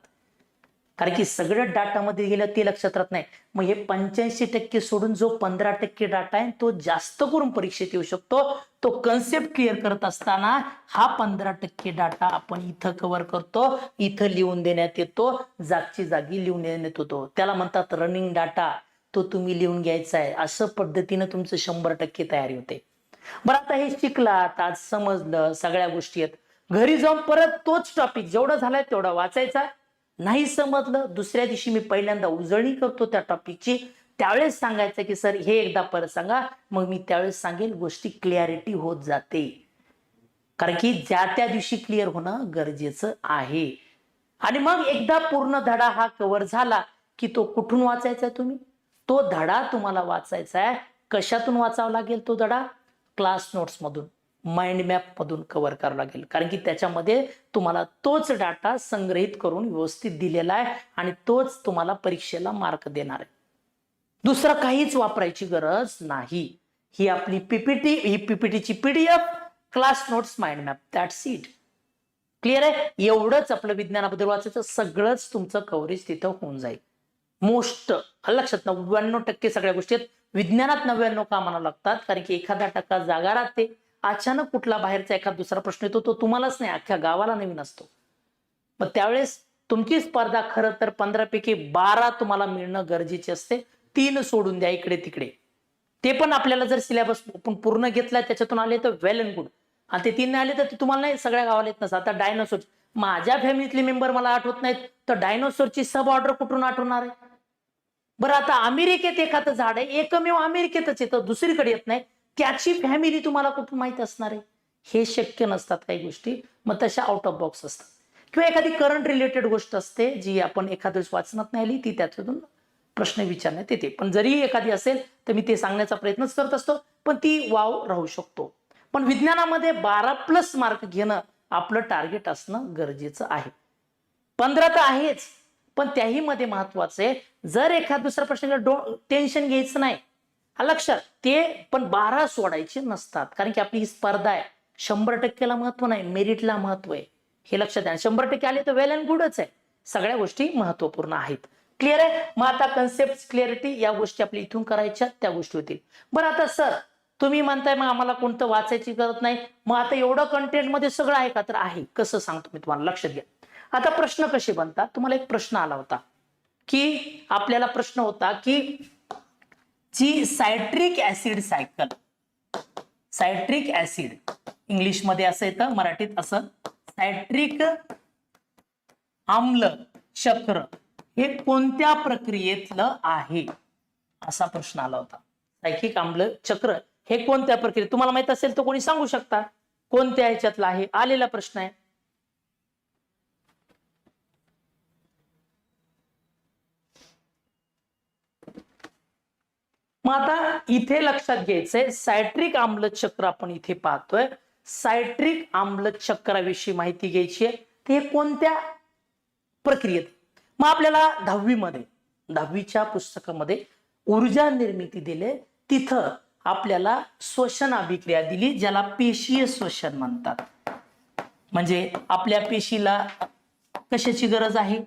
कारण की सगळं डाटामध्ये गेलं ते लक्षात राहत नाही. मग हे 85% सोडून जो 15% डाटा आहे तो जास्त करून परीक्षेत येऊ शकतो. तो कन्सेप्ट क्लिअर करत असताना हा 15% डाटा आपण इथं कव्हर करतो, इथं लिहून देण्यात येतो, जागची जागी लिहून देण्यात येतो. त्याला म्हणतात रनिंग डाटा. तो तुम्ही लिहून घ्यायचा आहे. असं पद्धतीनं तुमचं 100% तयारी होते. बरं, आता हे शिकलात, आज समजलं, सगळ्या गोष्टी आहेत. घरी जाऊन परत तोच टॉपिक जेवढा झालाय तेवढा वाचायचा. नाही समजलं, दुसऱ्या दिवशी मी पहिल्यांदा उजळणी करतो त्या टॉपिकची, त्यावेळेस सांगायचं की सर हे एकदा परत सांगा. मग मी त्यावेळेस सांगेल, गोष्टी क्लिअरिटी होत जाते. कारण की ज्या त्या दिवशी क्लिअर होणं गरजेचं आहे. आणि मग एकदा पूर्ण धडा हा कव्हर झाला की तो कुठून वाचायचा? तुम्ही तो धडा तुम्हाला वाचायचा आहे. कशातून वाचावा लागेल तो धडा? क्लास नोट्स मधून, माइंड मॅप मधून कव्हर करावं लागेल. कारण की त्याच्यामध्ये तुम्हाला तोच डाटा संग्रहित करून व्यवस्थित दिलेला आहे आणि तोच तुम्हाला परीक्षेला मार्क देणार आहे. दुसरा काहीच वापरायची गरज नाही. ही आपली PPT, ही PPTची PDF, class notes, mind map, that's it. Clear आहे? एवढंच आपलं विज्ञानाबद्दल वाचायचं, सगळंच तुमचं कव्हरेज तिथं होऊन जाईल. मोस्ट लक्षात, 99% सगळ्या गोष्टी आहेत. विज्ञानात 99 का म्हणावं लागतात? कारण की 1% जागा राहते. अचानक कुठला बाहेरचा एखादा दुसरा प्रश्न येतो, तो तुम्हालाच नाही, अख्ख्या गावाला नवीन असतो. मग त्यावेळेस तुमची स्पर्धा खरं तर 15 पैकी 12 तुम्हाला मिळणं गरजेचे असते. 3 सोडून द्या इकडे तिकडे. ते पण आपल्याला जर सिलेबस पूर्ण घेतला त्याच्यातून आले तर वेल अँड गुड, आणि ते 3 नाही आले तर तुम्हाला नाही सगळ्या गावाला येत नसतं. आता डायनोसॉर, माझ्या फॅमिलीतले मेंबर मला आठवत नाहीत तर डायनोसॉरची सब ऑर्डर कुठून आठवणार आहे? बरं आता अमेरिकेत एखादं झाड आहे, एकमेव अमेरिकेतच येतं, दुसरीकडे येत नाही, त्याची फॅमिली तुम्हाला कुठून माहित असणार आहे? हे शक्य नसतात काही गोष्टी, मग तशा आउट ऑफ बॉक्स असतात. किंवा एखादी करंट रिलेटेड गोष्ट असते जी आपण एखाद्या वेळेस वाचनात नाही आली, ती त्यातून प्रश्न विचारण्यात येते. पण जरी एखादी असेल तर मी ते सांगण्याचा प्रयत्नच करत असतो, पण ती वाव राहू शकतो. पण विज्ञानामध्ये 12+ मार्क घेणं आपलं टार्गेट असणं गरजेचं आहे. 15 तर आहेच, पण त्याही मध्ये महत्वाचं आहे, जर एखादा दुसरा प्रश्न टेन्शन घ्यायचं नाही, लक्षात ते, पण 12 सोडायचे नसतात, कारण की आपली ही स्पर्धा आहे. 100%ला महत्व नाही, मेरिटला महत्व आहे, हे लक्षात द्या. 100% आले तर वेल अँड गुडच आहे, सगळ्या गोष्टी महत्वपूर्ण आहेत. क्लिअर आहे? मग आता कन्सेप्ट क्लिअरिटी, या गोष्टी आपल्या इथून करायच्या, त्या गोष्टी होतील. बरं आता सर तुम्ही म्हणताय मग आम्हाला कोणतं वाचायची गरज नाही, मग आता एवढं कंटेंट मध्ये सगळं आहे का? तर आहे. कसं सांगतो मी तुम्हाला, लक्षात घ्या. आता प्रश्न कसे बनतात, तुम्हाला एक प्रश्न आला होता की आपल्याला प्रश्न होता की जी citric acid cycle, citric acid English मध्ये असं येतं, मराठीत असं सायट्रिक आम्ल चक्र हे कोणत्या प्रक्रियेतलं आहे, असा प्रश्न आला होता. सायट्रिक आम्ल चक्र हे कोणत्या प्रक्रियेत, तुम्हाला माहित असेल तर कोणी सांगू शकता कोणत्या ह्याच्यातला आहे, आलेला प्रश्न आहे. मग आता इथे लक्षात घ्यायचंय, सायट्रिक आम्ल चक्र आपण इथे पाहतोय. सायट्रिक आम्ल चक्राविषयी माहिती घ्यायची आहे, ते कोणत्या प्रक्रियेत. मग आपल्याला 10वीच्या पुस्तकामध्ये ऊर्जा निर्मिती दिले, तिथं आपल्याला श्वसन अभिक्रिया दिली, ज्याला पेशीय श्वसन म्हणतात. म्हणजे आपल्या पेशीला कशाची गरज आहे?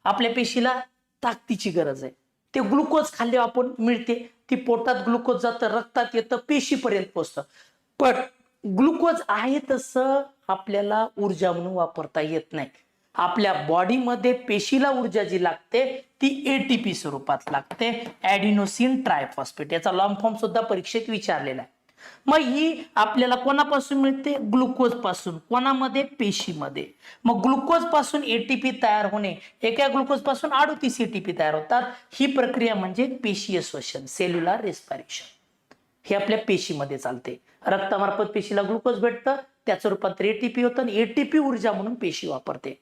आपल्या पेशीला ताकदीची गरज आहे. ते ग्लुकोज खाल्ल्यावर आपण मिळते, ती पोटात ग्लुकोज जातं, रक्तात येतं, पेशीपर्यंत पोहोचतं. पण ग्लुकोज आहे तसं आपल्याला ऊर्जा म्हणून वापरता येत नाही. आपल्या बॉडीमध्ये पेशीला ऊर्जा जी लागते ती एटीपी स्वरूपात लागते, ऍडिनोसिन ट्रायफॉस्फेट. याचा लॉंग फॉर्म सुद्धा परीक्षेत विचारलेला आहे. मग ही आपल्याला कोणापासून मिळते? ग्लुकोज पासून. कोणामध्ये? पेशीमध्ये. मग ग्लुकोज पासून एटीपी तयार होणे, एका ग्लुकोज पासून 38 एटीपी तयार होतात. ही प्रक्रिया म्हणजे पेशीय श्वसन, सेल्युलर रेस्पिरेशन. हे आपल्या पेशीमध्ये चालते. रक्तामार्फत पेशीला ग्लुकोज भेटतं, त्याचं रूपांतर एटीपी होतं आणि एटीपी ऊर्जा म्हणून पेशी वापरते.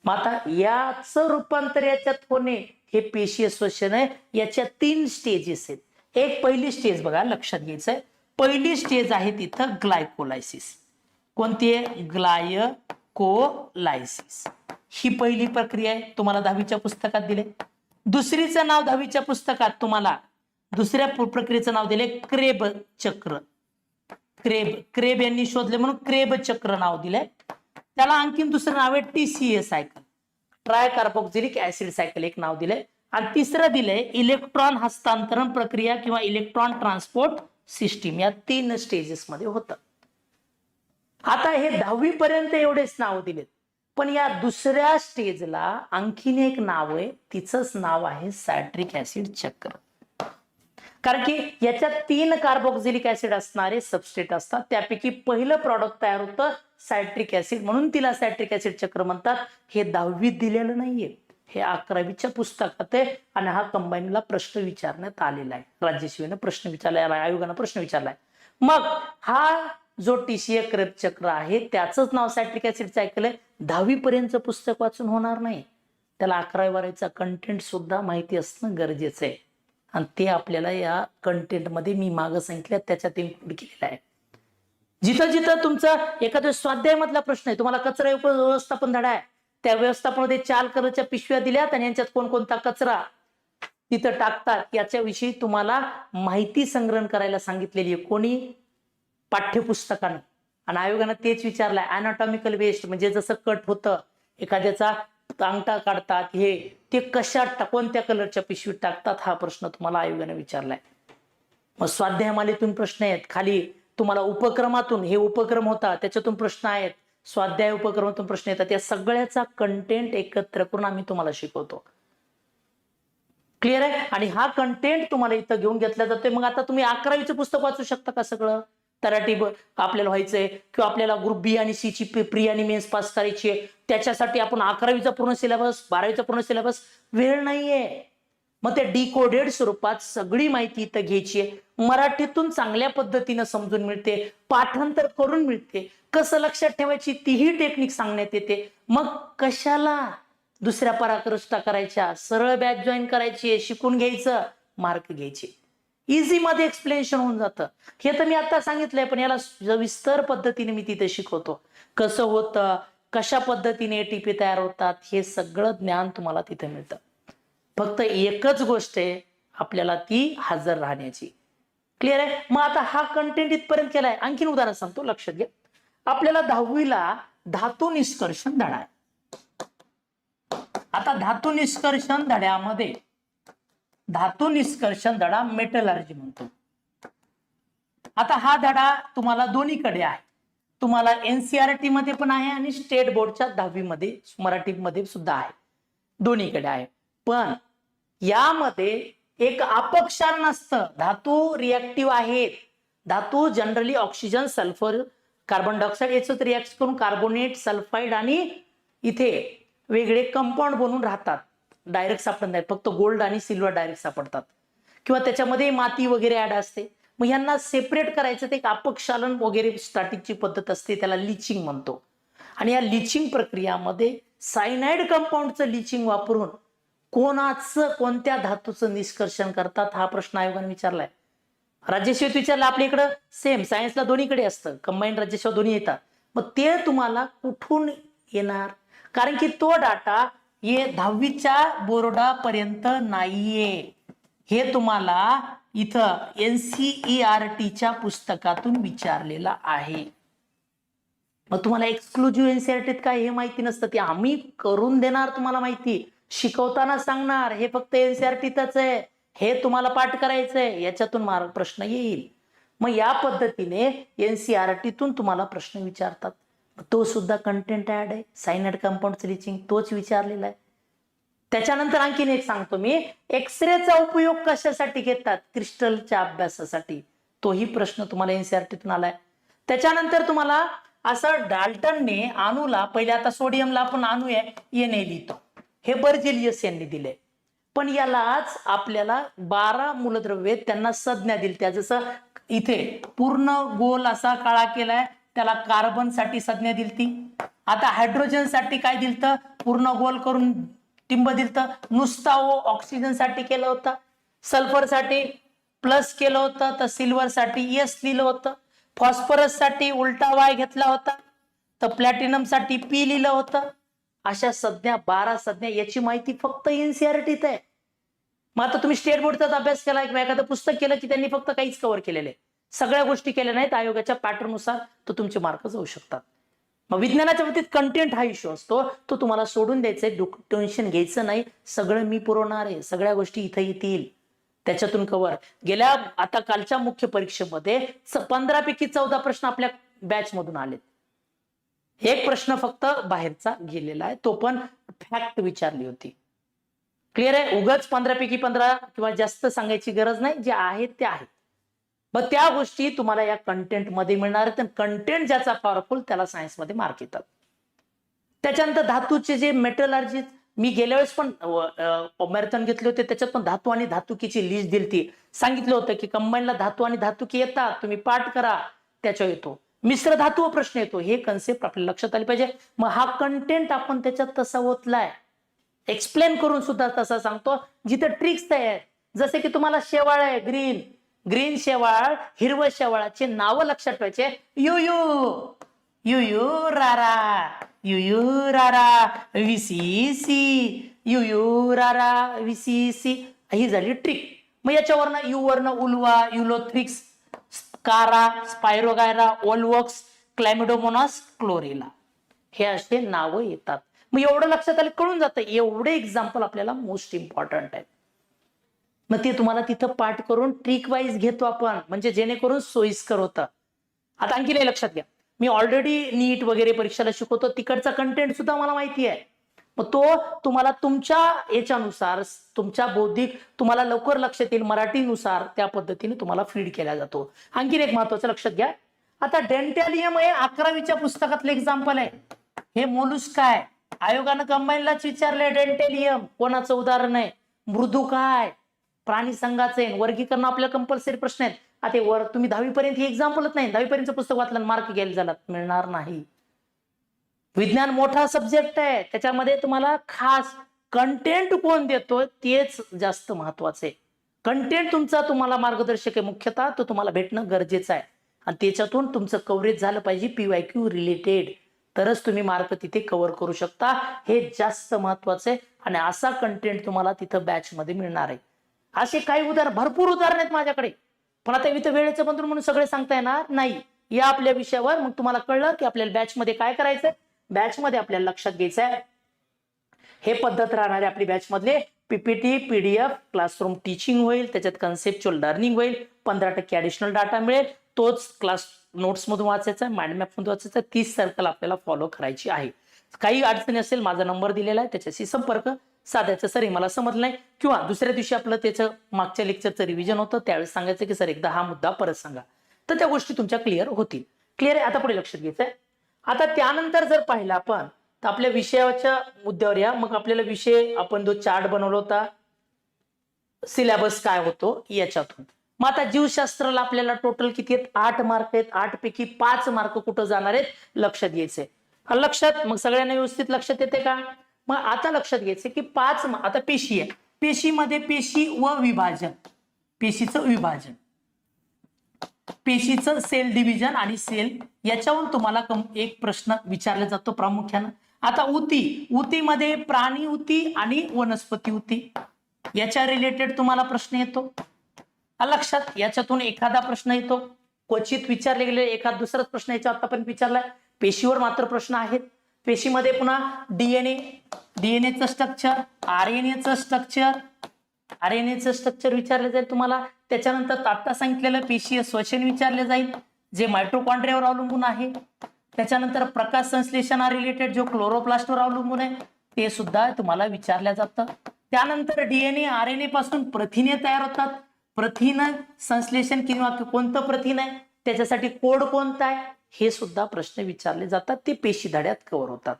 मग आता याचं रूपांतर याच्यात होणे हे पेशीय श्वसन आहे. याच्या 3 स्टेजेस आहेत. एक पहिली स्टेज बघा, लक्षात घ्यायचंय, पहिली स्टेज आहे तिथं ग्लायकोलायसिस. कोणती आहे? ग्लायकोलायसिस. ही पहिली प्रक्रिया आहे, तुम्हाला 10वीच्या पुस्तकात दिले. दुसरीचं नाव 10वीच्या पुस्तकात तुम्हाला दुसऱ्या प्रक्रियेचं नाव दिले क्रेब चक्र. क्रेब यांनी शोधले म्हणून क्रेब चक्र नाव दिले. त्याला आणखीन दुसरं नाव आहे TCA cycle, try carboxylic acid cycle, एक नाव दिलंय. आणि तिसरं दिलंय इलेक्ट्रॉन हस्तांतरण प्रक्रिया किंवा इलेक्ट्रॉन ट्रान्सपोर्ट सिस्टीम. या 3 स्टेजेस मध्ये होतं. आता हे 10वी पर्यंत एवढेच नाव दिलेत, पण या दुसऱ्या स्टेजला आणखीन एक नाव आहे, तिचंच नाव आहे सायट्रिक ऍसिड चक्र. कारण की याच्यात 3 कार्बोक्सिलिक ऍसिड असणारे सबस्ट्रेट असतात, त्यापैकी पहिलं प्रॉडक्ट तयार होतं सायट्रिक ऍसिड, म्हणून तिला सायट्रिक ऍसिड चक्र म्हणतात. हे 10वीत दिलेलं नाहीये, हे 11वीच्या पुस्तकात आहे. आणि हा कंबाईनला प्रश्न विचारण्यात आलेला आहे, राज्यसेवेनं प्रश्न विचारलाय, आयोगानं प्रश्न विचारलाय. मग हा जो टीसीए क्रेब चक्र आहे त्याचंच नाव सायट्रिक ऍसिड सायकल आहे. 10वी पर्यंतचं पुस्तक वाचून होणार नाही, त्याला 11वी-12वीचा कंटेंट सुद्धा माहिती असणं गरजेचं आहे. आणि ते आपल्याला या कंटेंट मध्ये मी मागं सांगितलं त्याच्यात इन्क्लूड केलेलं आहे. जिथं जिथं तुमचा एखाद्या स्वाध्याय मधला प्रश्न आहे, तुम्हाला कचरा व्यवस्थापन धडा आहे, त्या व्यवस्थापनामध्ये 4 कलरच्या पिशव्या दिल्यात आणि यांच्यात कोणकोणता कचरा तिथं टाकतात याच्याविषयी तुम्हाला माहिती संग्रहण करायला सांगितलेली आहे. कोणी? पाठ्यपुस्तकानं. आणि आयोगानं तेच विचारलंय, अनाटॉमिकल वेस्ट म्हणजे जसं कट होतं, एखाद्याचा अंगठा काढतात, हे ते कशात कोणत्या कलरच्या पिशवीत टाकतात, हा प्रश्न तुम्हाला आयोगाने विचारलाय. मग स्वाध्यायमालेतून प्रश्न आहेत, खाली तुम्हाला उपक्रमातून, हे उपक्रम होता त्याच्यातून प्रश्न आहेत, स्वाध्याय उपक्रमातून प्रश्न येतात. या सगळ्याचा कंटेंट एकत्र करून आम्ही तुम्हाला शिकवतो. क्लिअर आहे? आणि हा कंटेंट तुम्हाला इथं घेऊन घेतला जातोय. मग आता तुम्ही 11वीचं पुस्तक वाचू शकता का सगळं? तराटी आपल्याला व्हायचंय किंवा आपल्याला ग्रुप बी आणि सी ची प्री आणि मेन्स पास करायची आहे, त्याच्यासाठी आपण 11वीचा पूर्ण सिलेबस, 12वीचा पूर्ण सिलेबस, वेळ नाहीये. मग ते डिकोडेड स्वरूपात सगळी माहिती इथं घ्यायची आहे. मराठीतून चांगल्या पद्धतीनं समजून मिळते, पाठांतर करून मिळते, कसं लक्षात ठेवायची तीही टेक्निक सांगण्यात येते. मग कशाला दुसऱ्या पराकृष्टा करायच्या? सरळ बॅच जॉईन करायची, शिकून घ्यायचं, मार्क घ्यायचे. इझी मध्ये एक्सप्लेनेशन होऊन जातं. हे तर मी आता सांगितलंय, पण याला सविस्तर पद्धतीने मी तिथे शिकवतो. कसं होतं, कशा पद्धतीने टीपी तयार होतात, हे सगळं ज्ञान तुम्हाला तिथे मिळतं. फक्त एकच गोष्ट आहे, आपल्याला ती हजर राहण्याची. क्लिअर आहे? मग आता हा कंटेंट इथपर्यंत केलाय. आणखीन उदाहरण सांगतो, लक्षात घ्या. आपल्याला 10वीला धातू निष्कर्षण धडा आहे. आता धातू निष्कर्षण धड्यामध्ये धातू निष्कर्षण धडा मेटलर्जी म्हणतो. आता हा धडा तुम्हाला दोन्हीकडे आहे. तुम्हाला एनसीईआरटी मध्ये पण आहे आणि स्टेट बोर्डच्या 10वी मध्ये मराठीमध्ये सुद्धा आहे, दोन्हीकडे आहे. पण यामध्ये एक अपक्षार नसतं. धातू रिएक्टिव्ह आहेत. धातू generally oxygen, sulphur, carbon dioxide याच्यात रिॲक्ट करून कार्बोनेट, सल्फाईड आणि इथे वेगळे कंपाऊंड बनून राहतात. डायरेक्ट सापडत नाहीत, फक्त गोल्ड आणि सिल्वर डायरेक्ट सापडतात, किंवा त्याच्यामध्ये माती वगैरे ऍड असते. मग यांना सेपरेट करायचं ते एक अपक्षालन वगैरे स्टार्टिंगची पद्धत असते, त्याला लिचिंग म्हणतो. आणि या लिचिंग प्रक्रियामध्ये सायनाइड कंपाऊंडचं लिचिंग वापरून कोणत्या धातूचं निष्कर्षण करतात, हा प्रश्न आयोगाने विचारलाय. राज्यसेवेत विचारला. आपल्या इकडं सेम सायन्सला दोन्हीकडे असतं, कंबाईंड राज्यसेवा दोन्ही येतात. मग ते तुम्हाला कुठून येणार? कारण की तो डाटा हे 10वीच्या बोर्डापर्यंत नाहीये. हे तुम्हाला इथं एनसीईआरटीच्या पुस्तकातून विचारलेला आहे. मग तुम्हाला एक्सक्लुझिव्ह एनसीईआरटीत काय हे माहिती नसतं, ते आम्ही करून देणार तुम्हाला माहिती, शिकवताना सांगणार. हे फक्त एनसीईआरटीतच आहे, हे तुम्हाला पाठ करायचंय, याच्यातून मार्ग प्रश्न येईल. मग या पद्धतीने एनसीईआरटीतून तुम्हाला प्रश्न विचारतात. तो सुद्धा कंटेंट ऍड आहे. सायनाइड कंपाऊंड लिचिंग तोच विचारलेला आहे. त्याच्यानंतर आणखीन एक सांगतो मी, एक्सरेचा उपयोग कशासाठी घेतात? क्रिस्टलच्या अभ्यासासाठी. तोही प्रश्न तुम्हाला एनसीईआरटीतून आलाय. त्याच्यानंतर तुम्हाला असं डाल्टनने अणूला, पहिले आता सोडियमला आपण अणू आहे Na लिहितो, हे बर्जेलियस यांनी दिले. पण यालाच आपल्याला 12 मूलद्रव्ये त्यांना संज्ञा दिली. त्या जसं इथे पूर्ण गोल असा काळा केलाय, त्याला कार्बन साठी संज्ञा दिलती. आता हायड्रोजन साठी काय दिलतं? पूर्ण गोल करून टिंब दिलतं. नुसता ऑक्सिजन साठी केलं होतं. सल्फर साठी प्लस केलं होतं, तर सिल्वर साठी एस लिहिलं होतं. फॉस्फरस साठी उलटा वाय घेतला होता, तर प्लॅटिनम साठी पी लिहिलं होतं. अशा संज्ञा 12 संज्ञा, याची माहिती फक्त एनसीईआरटीत आहे. मग आता तुम्ही स्टेट बोर्डचाच अभ्यास केला किंवा एखादं पुस्तक केलं की त्यांनी फक्त काहीच कव्हर केलेलं आहे, सगळ्या गोष्टी केल्या नाहीत आयोगाच्या पॅटर्ननुसार, तर तुमचे मार्क जाऊ शकतात. मग विज्ञानाच्या बाबतीत कंटेंट हा इश्यू असतो, तो तुम्हाला सोडून द्यायचा आहे, टेन्शन घ्यायचं नाही. सगळं मी पुरवणार आहे, सगळ्या गोष्टी इथं येतील, त्याच्यातून कव्हर. गेल्या आता कालच्या मुख्य परीक्षेमध्ये 15 पैकी 14 प्रश्न आपल्या बॅच मधून आले. एक प्रश्न फक्त बाहेरचा गेलेला आहे, तो पण फॅक्ट विचारली होती. क्लिअर आहे? उगाच 15 पैकी 15 किंवा जास्त सांगायची गरज नाही, जे आहेत ते आहेत. मग त्या गोष्टी तुम्हाला या कंटेंट मध्ये मिळणार आहेत. कंटेंट ज्याचा पॉवरफुल त्याला सायन्स मध्ये मार्क येतात. त्याच्यानंतर धातूचे जे मेटलर्जी, मी गेल्या वेळेस पण मॅरेथॉन घेतले होते, त्याच्यात पण धातू आणि धातुकीची लिस्ट दिलती. सांगितलं होतं की कंबाईनला धातू आणि धातुकी येतात, तुम्ही पाठ करा, त्याच्यावर येतो. मिश्र धातू प्रश्न येतो, हे कन्सेप्ट आपल्याला लक्षात आली पाहिजे. मग हा कंटेंट आपण त्याच्यात तसा ओतलाय, एक्सप्लेन करून सुद्धा तसा सांगतो, जिथे ट्रिक्स तयार. जसे की तुम्हाला शेवाळ आहे, ग्रीन शेवाळ, हिरवं शेवाळाचे नाव लक्षात ठेवायचे. युयू रारा, युयू रारा विसीसी, युयू रारा विसीसी, ही झाली ट्रिक. मग याच्यावरनं यू वरनं उल्वा, युलोथ्रिक्स, कारा, स्पायरोगायरा, ओलवॉक्स, क्लॅमिडोमोनास, क्लोरेला, हे असे नावं येतात. मग एवढं लक्षात आलं, कळून जातं. एवढे एक्झाम्पल आपल्याला मोस्ट इम्पॉर्टंट आहेत. मग ते तुम्हाला तिथं पाठ करून ट्रिक वाईज घेतो आपण, म्हणजे जेणेकरून सोयीस्कर होतं. आता आणखी लक्षात घ्या, मी ऑलरेडी नीट वगैरे परीक्षेला शिकवतो, तिकडचा कंटेंट सुद्धा मला माहिती आहे. मग तो तुम्हाला तुमच्या याच्यानुसार, तुमच्या बौद्धिक, तुम्हाला लवकर लक्षात येईल मराठीनुसार त्या पद्धतीने तुम्हाला फीड केला जातो. आणखीन एक महत्वाचं लक्षात घ्या, आता डेंटॅलियम हे 11वीच्या पुस्तकातलं एक्झाम्पल आहे. हे मोलुस्क आहे, आयोगानं कंबाईनलाच विचारलंय डेंटॅलियम, कोणाचं उदाहरण आहे. मृदू काय, प्राणी संघाचे. वर्गीकरण आपल्याला कंपल्सरी प्रश्न आहेत. आता वर तुम्ही 10वी पर्यंत ही एक्झाम्पलच नाही, 10वी पर्यंत पुस्तक वाचलं मार्क घ्यायला झालात, मिळणार नाही. विज्ञान मोठा सब्जेक्ट आहे, त्याच्यामध्ये तुम्हाला खास कंटेंट कोण देतो तेच जास्त महत्वाचं आहे. कंटेंट तुमचा तुम्हाला मार्गदर्शक आहे मुख्यतः, तो तुम्हाला भेटणं गरजेचं आहे आणि त्याच्यातून तुमचं कव्हरेज झालं पाहिजे PYQ रिलेटेड, तरच तुम्ही मार्क तिथे कव्हर करू शकता. हे जास्त महत्वाचं आहे आणि असा कंटेंट तुम्हाला तिथं बॅच मध्ये मिळणार आहे. असे काही भरपूर उदाहरण आहेत माझ्याकडे, पण आता इथं वेळेचं बंधन म्हणून सगळे सांगता येणार नाही. या आपल्या विषयावर मग तुम्हाला कळलं की आपल्याला बॅच मध्ये काय करायचंय. बॅच मध्ये आपल्याला लक्षात घ्यायचं आहे, हे पद्धत राहणार आहे आपली बॅच मधले. PPT PDF क्लासरूम टीचिंग होईल, त्याच्यात कन्सेप्च्युअल लर्निंग होईल, 15% ऍडिशनल डाटा मिळेल, तोच क्लास नोट्स मधून वाचायचा, माइंड मॅप मधून वाचायचा. 30 सर्कल आपल्याला फॉलो करायची आहे. काही अडचणी असेल माझा नंबर दिलेला आहे, त्याच्याशी संपर्क साधायचा. सर मला समजलं नाही, किंवा दुसऱ्या दिवशी आपलं त्याचं मागच्या लेक्चरचं रिव्हिजन होतं, त्यावेळेस सांगायचं की सर एकदा हा मुद्दा परत सांगा, तर त्या गोष्टी तुमच्या क्लिअर होतील. क्लिअर आहे. आता पुढे लक्षात घ्यायचंय. आता त्यानंतर जर पाहिलं आपण तर आपल्या विषयाच्या मुद्द्यावर या. मग आपल्याला विषय, आपण जो चार्ट बनवला होता, सिलेबस काय होतो याच्यातून. मग आता जीवशास्त्राला आपल्याला टोटल किती आहेत, 8 मार्क आहेत. 8 पैकी 5 मार्क कुठं जाणार आहेत, लक्षात घ्यायचे. लक्षात, मग सगळ्यांना व्यवस्थित लक्षात येते का. मग आता लक्षात घ्यायचे की 5, आता पेशी आहे, पेशीमध्ये पेशी व विभाजन, पेशीचं विभाजन, पेशीचं सेल डिव्हिजन आणि सेल, याच्यावरून तुम्हाला एक प्रश्न विचारला जातो प्रामुख्यानं. आता ऊतीमध्ये प्राणी ऊती आणि वनस्पती ऊती, याच्या रिलेटेड तुम्हाला प्रश्न येतो. लक्षात, याच्यातून एखादा प्रश्न येतो, क्वचित विचारले गेले एखादा दुसराच प्रश्न याच्या आतापर्यंत विचारलाय. पेशीवर मात्र प्रश्न आहेत. पेशीमध्ये पुन्हा डीएनएचं स्ट्रक्चर, आरएनएचं स्ट्रक्चर विचारले जाईल तुम्हाला. त्याच्यानंतर आता सांगितलेलं पेशीय श्वसन विचारले जाईल, जे मायटोकॉन्ड्रियावर अवलंबून आहे. त्याच्यानंतर प्रकाश संश्लेषणा रिलेटेड जो क्लोरोप्लास्टवर अवलंबून आहे ते सुद्धा तुम्हाला विचारलं जातं. त्यानंतर DNA RNA पासून प्रथिने तयार होतात, प्रथिन संश्लेषण किंवा कोणतं प्रथिन आहे, त्याच्यासाठी कोड कोणता आहे, हे सुद्धा प्रश्न विचारले जातात. ते पेशी धड्यात कव्हर होतात.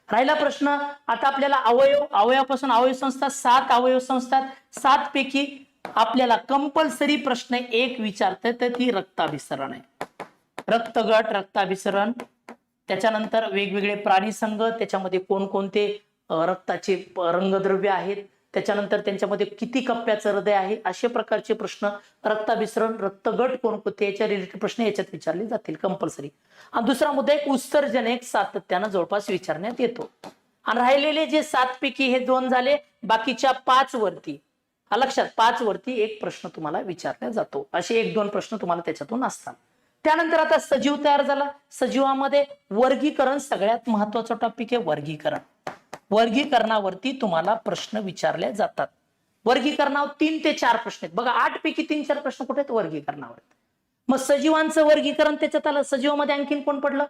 राहिला प्रश्न आता आपल्याला अवयवापासून अवयव संस्था, 7 अवयव संस्था, 7 पैकी आपल्याला कंपल्सरी प्रश्न एक विचारते, तर ती रक्ताभिसरण आहे. रक्तगट, रक्ताभिसरण, त्याच्यानंतर वेगवेगळे प्राणी संघ, त्याच्यामध्ये कोणकोणते रक्ताचे रंगद्रव्य आहेत, त्याच्यानंतर त्यांच्यामध्ये किती कप्प्याचं हृदय आहे, अशा प्रकारचे प्रश्न, रक्ताभिसरण, रक्तगट कोणकोणते, याच्या रिलेटेड प्रश्न याच्यात विचारले जातील कंपल्सरी. आणि दुसरा मुद्दा एक उत्सर्जन, एक सातत्यानं जवळपास विचारण्यात येतो. आणि राहिलेले जे 7 पैकी हे 2 झाले, बाकीच्या 5 वरती, लक्षात 5 वरती एक प्रश्न तुम्हाला विचारला जातो. असे 1-2 प्रश्न तुम्हाला त्याच्यातून असतात. त्यानंतर आता सजीव तयार झाला. सजीवामध्ये वर्गीकरण सगळ्यात महत्वाचा टॉपिक आहे. वर्गीकरणावरती तुम्हाला प्रश्न विचारले जातात. वर्गीकरणावर 3 ते 4 प्रश्न आहेत बघा. 8 पैकी 3-4 प्रश्न कुठे आहेत, वर्गीकरणावर. मग सजीवांचं वर्गीकरण त्याच्यात आलं. सजीवामध्ये आणखीन कोण पडलं,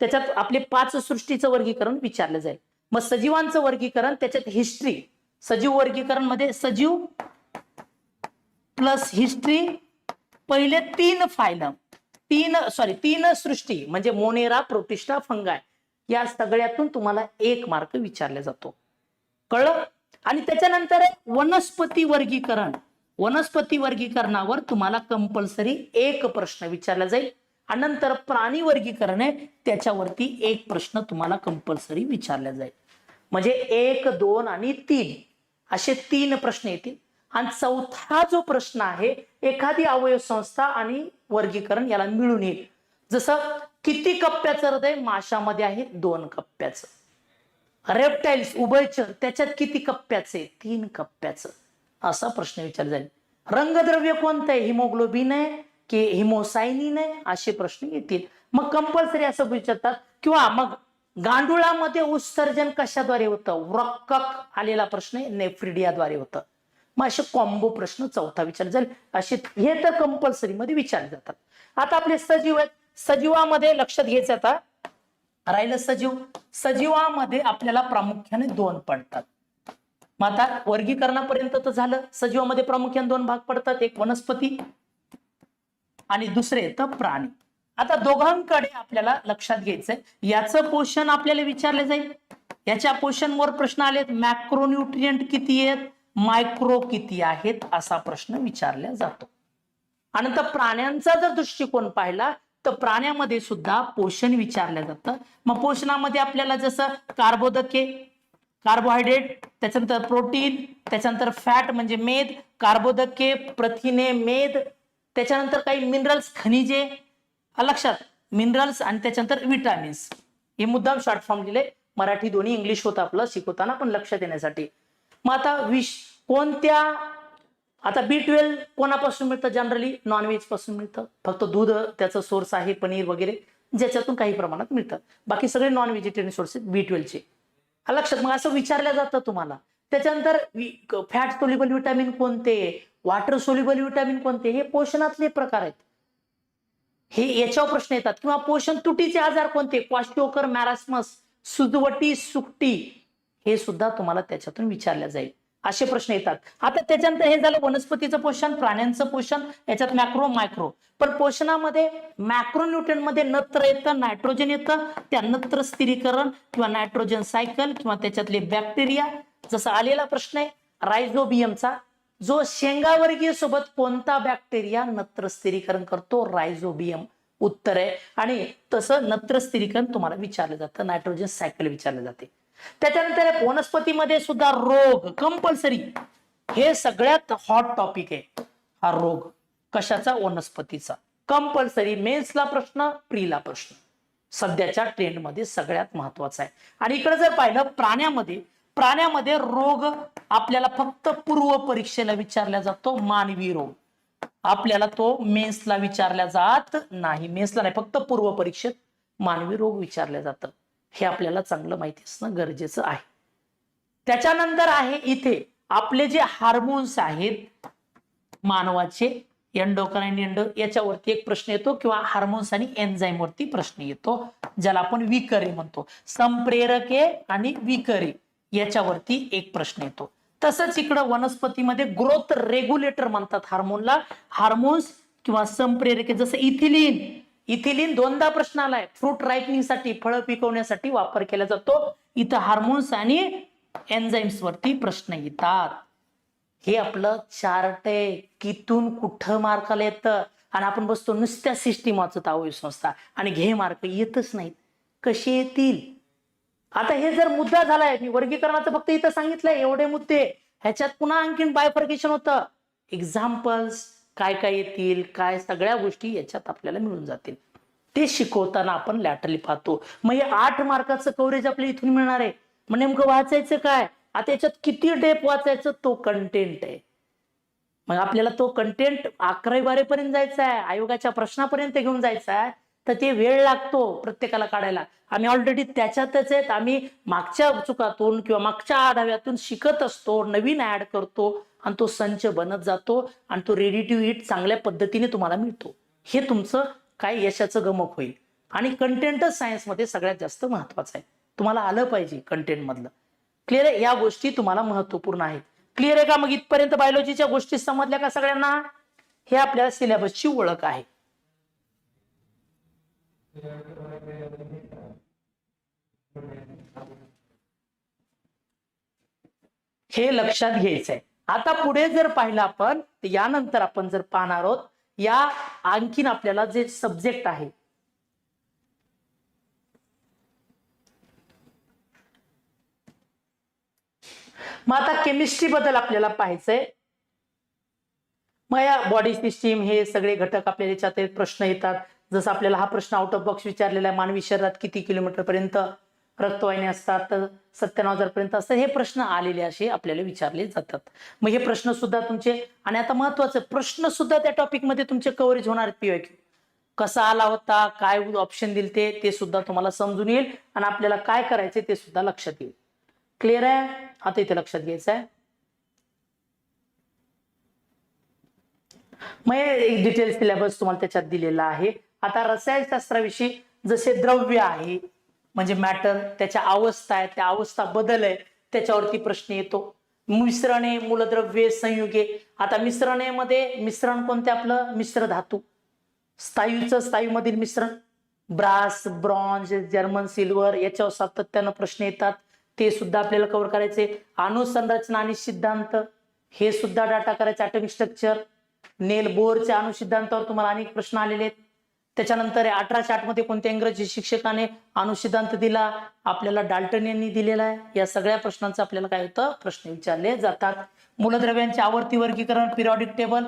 त्याच्यात आपले 5 सृष्टीचं वर्गीकरण विचारलं जाईल. मग सजीवांचं वर्गीकरण, त्याच्यात हिस्ट्री, सजीव वर्गीकरण मध्ये सजीव प्लस हिस्ट्री, पहिले 3 फायलम, 3 सृष्टी म्हणजे मोनेरा, प्रोटिस्टा, फंगाय, या सगळ्यातून तुम्हाला 1 मार्क विचारला जातो. कळलं. आणि त्याच्यानंतर वनस्पती वर्गीकरण, वनस्पती वर्गीकरणावर तुम्हाला कंपल्सरी 1 प्रश्न विचारला जाईल. आणि नंतर प्राणी वर्गीकरण आहे, त्याच्यावरती 1 प्रश्न तुम्हाला कंपल्सरी विचारला जाईल. म्हणजे 1, 2 आणि 3 असे 3 प्रश्न येतील. आणि चौथा जो प्रश्न आहे, एखादी अवयव संस्था आणि वर्गीकरण याला मिळून येईल. जसं किती कप्प्याचं हृदय, माशामध्ये आहे 2 कप्प्याचं. रेप्टाइल्स, उभयचर, त्याच्यात किती कप्प्याचे, 3 कप्प्याचं, असा प्रश्न विचारला जाईल. रंगद्रव्य कोणतं आहे, हिमोग्लोबिन आहे की हिमोसायनिन आहे, असे प्रश्न येतील. मग कंपल्सरी असं विचारतात. किंवा मग गांडुळामध्ये उत्सर्जन कशाद्वारे होतं, वृक्कक आलेला प्रश्न नेफ्रिडियाद्वारे होतं. मग असे कॉम्बो प्रश्न चौथा विचारले जाईल. असे हे तर कंपल्सरी मध्ये विचारले जातात. आता आपले सजीव आहेत. सजीवामध्ये लक्षात घ्यायचं आता राहिलं सजीव. सजीवामध्ये आपल्याला प्रामुख्याने 2 पडतात. मग आता वर्गीकरणापर्यंत तर झालं. सजीवामध्ये प्रामुख्याने 2 भाग पडतात, एक वनस्पती आणि दुसरे येतं प्राणी. आता दोघांकडे आपल्याला लक्षात घ्यायचंय, याचं पोषण आपल्याला विचारले जाईल. याच्या पोषणवर प्रश्न आलेत, मॅक्रोन्यूट्रिएंट किती आहेत, मायक्रो किती आहेत, असा प्रश्न विचारला जातो. आणि नंतर प्राण्यांचा जर दृष्टिकोन पाहिला तर प्राण्यामध्ये सुद्धा पोषण विचारलं जातं. मग पोषणामध्ये आपल्याला जसं कार्बोदके, कार्बोहायड्रेट, त्याच्यानंतर प्रोटीन, त्याच्यानंतर फॅट म्हणजे मेद, कार्बोदके, प्रथिने, मेद, त्याच्यानंतर काही मिनरल्स, खनिजे, लक्षात मिनरल्स, आणि त्याच्यानंतर विटामिन्स. हे मुद्दाम शॉर्ट फॉर्म दिले, मराठी दोन्ही इंग्लिश होतं आपलं शिकवताना, पण लक्षात येण्यासाठी. मग आता कोणत्या, आता B12 कोणापासून मिळतं, जनरली नॉनव्हेज पासून मिळतं. फक्त दूध त्याचं सोर्स आहे, पनीर वगैरे, ज्याच्यातून काही प्रमाणात मिळतं. बाकी सगळे नॉन व्हेजिटेरियन सोर्सेस B12 चे. लक्षात. मग असं विचारलं जातं तुम्हाला. त्याच्यानंतर फॅट सोल्युबल विटामिन कोणते, वॉटर सोल्युबल विटामिन कोणते, हे पोषणातले प्रकार आहेत. हे याच्यावर प्रश्न येतात. किंवा पोषण तुटीचे आजार कोणते, क्वास्टिओकर, मॅरास्मस, सुजवटी, सुकटी, हे सुद्धा तुम्हाला त्याच्यातून विचारलं जाईल. असे प्रश्न येतात. आता त्याच्यानंतर हे झालं वनस्पतीचं पोषण, प्राण्यांचं पोषण, याच्यात मॅक्रो मायक्रो. पण पोषणामध्ये मॅक्रोन्यूट्रिएंट मध्ये नत्र येतं, नायट्रोजन येतं. त्या नत्र स्थिरीकरण किंवा नायट्रोजन सायकल किंवा त्याच्यातले बॅक्टेरिया, जसा आलेला प्रश्न आहे रायझोबियमचा, जो शेंगावर्गीय सोबत कोणता बॅक्टेरिया नत्र स्थिरीकरण करतो, रायझोबियम उत्तर आहे. आणि तसं नत्र स्थिरीकरण तुम्हाला विचारलं जातं, नायट्रोजन सायकल विचारले जाते. त्याच्यानंतर वनस्पतीमध्ये सुद्धा रोग कंपल्सरी, हे सगळ्यात हॉट टॉपिक आहे. हा रोग कशाचा, वनस्पतीचा, कंपल्सरी. मेन्सला प्रश्न, प्रीला प्रश्न, सध्याच्या ट्रेंडमध्ये सगळ्यात महत्वाचा आहे. आणि इकडे जर पाहिलं प्राण्यामध्ये रोग आपल्याला फक्त पूर्व परीक्षेला विचारला जातो, मानवी रोग. आपल्याला तो मेन्सला विचारला जात नाही. मेन्सला नाही, फक्त पूर्व परीक्षेत मानवी रोग विचारले जातं. हे आपल्याला चांगलं माहिती असणं गरजेचं आहे. त्याच्यानंतर आहे इथे आपले जे हार्मोन्स आहेत मानवाचे, एंडोक्राइन, याच्यावरती एक प्रश्न येतो, किंवा हार्मोन्स आणि एन्झाईम वरती प्रश्न येतो, ज्याला आपण विकरे म्हणतो. संप्रेरके आणि विकरे याच्यावरती एक प्रश्न येतो. तसंच इकडं वनस्पतीमध्ये ग्रोथ रेग्युलेटर म्हणतात हार्मोनला. हार्मोन्स किंवा संप्रेरके, जसं इथिलीन 2दा प्रश्न आलाय. फ्रूट रायपनिंग साठी, फळं पिकवण्यासाठी वापर केला जातो. इथं हार्मोन्स आणि एन्झाईम्स वरती प्रश्न येतात. हे आपलं चार्ट आहे, कितून कुठं मार्काला येतं. आणि आपण बसतो नुसत्या सिस्टीम वाचत आहोत संस्था, आणि घे मार्क, येतच नाहीत. कसे येतील? आता हे जर मुद्दा झालाय, मी वर्गीकरणाचं फक्त इथं सांगितलंय एवढे मुद्दे, ह्याच्यात पुन्हा आणखीन बायफर्केशन होतं. एक्झाम्पल्स काय काय येतील, काय सगळ्या गोष्टी याच्यात आपल्याला मिळून जातील. ते शिकवताना आपण लॅटरली पाहतो. मग हे 8 मार्काचं कव्हरेज आपल्याला इथून मिळणार आहे. मग नेमकं वाचायचं काय, आता याच्यात किती डेप वाचायचं, तो कंटेंट आहे. मग आपल्याला तो कंटेंट 11वी-12वी पर्यंत जायचा आहे, आयोगाच्या प्रश्नापर्यंत घेऊन जायचा आहे, तर ते वेळ लागतो प्रत्येकाला काढायला. आम्ही ऑलरेडी त्याच्यातच आहेत. आम्ही मागच्या चुकातून किंवा मागच्या आढाव्यातून शिकत असतो, नवीन ऍड करतो, आणि तो संच बनत जातो, आणि तो रेडी टू ईट चांगल्या पद्धतीने तुम्हाला मिळतो. हे तुमचं काय यशाचं गमक होईल. आणि कंटेंटच सायन्समध्ये सगळ्यात जास्त महत्वाचं आहे. तुम्हाला आलं पाहिजे कंटेंट मधलं. क्लिअर आहे? या गोष्टी तुम्हाला महत्वपूर्ण आहेत. क्लिअर आहे का? मग इथपर्यंत बायोलॉजीच्या गोष्टी समजल्या का सगळ्यांना? हे आपल्या सिलेबसची ओळख आहे. हे लक्षात घ्यायचंय. आता पुढे जर पाहिलं आपण, यानंतर आपण जर पाहणार आहोत, या आणखीन आपल्याला जे सब्जेक्ट आहे, मग आता केमिस्ट्री बद्दल आपल्याला पाहायचंय. मग या बॉडी सिस्टीम, हे सगळे घटक आपल्याला याच्यात प्रश्न येतात. जसं आपल्याला हा प्रश्न आउट ऑफ बॉक्स विचारलेला आहे, मानवी शरीरात किती किलोमीटर पर्यंत रक्तवाहिनी असतात, तर 97,000 पर्यंत असतात. हे प्रश्न आलेले असे आपल्याला विचारले जातात. मग हे प्रश्न सुद्धा तुमचे, आणि आता महत्वाचं प्रश्न सुद्धा त्या टॉपिक मध्ये तुमचे कव्हरेज होणार आहेत. PYQ कसा आला होता, काय ऑप्शन दिलते, ते सुद्धा तुम्हाला समजून येईल, आणि आपल्याला काय करायचे ते सुद्धा लक्षात येईल. क्लिअर आहे? आता इथे लक्षात घ्यायचं आहे. मग एक डिटेल सिलेबस तुम्हाला त्याच्यात दिलेला आहे. आता रसायनशास्त्राविषयी जसे द्रव्य आहे, म्हणजे मॅटर, त्याच्या अवस्था आहे, त्या अवस्था बदल आहे, त्याच्यावरती प्रश्न येतो. मिश्रणे, मूलद्रव्ये, संयुगे. आता मिश्रणेमध्ये मिश्रण कोणते? आपलं मिश्र धातू. स्थायूमधील मिश्रण ब्रास, ब्रॉन्झ, जर्मन सिल्वर, याच्यावर सातत्यानं प्रश्न येतात, ते सुद्धा आपल्याला कव्हर करायचे. अणुसंरचना आणि सिद्धांत, हे सुद्धा डाटा करायचे. ॲटॉमिक स्ट्रक्चर, नेल बोरच्या अणुसिद्धांतावर तुम्हाला अनेक प्रश्न आलेले आहेत. त्याच्यानंतर 1808 मध्ये कोणत्या इंग्रजी शिक्षकाने अणुसिद्धांत दिला? आपल्याला डाल्टन यांनी दिलेला आहे. या सगळ्या प्रश्नांचं आपल्याला काय होतं? प्रश्न विचारले जातात. मूलद्रव्यांचे आवर्ती वर्गीकरण, पिरियॉडिक टेबल.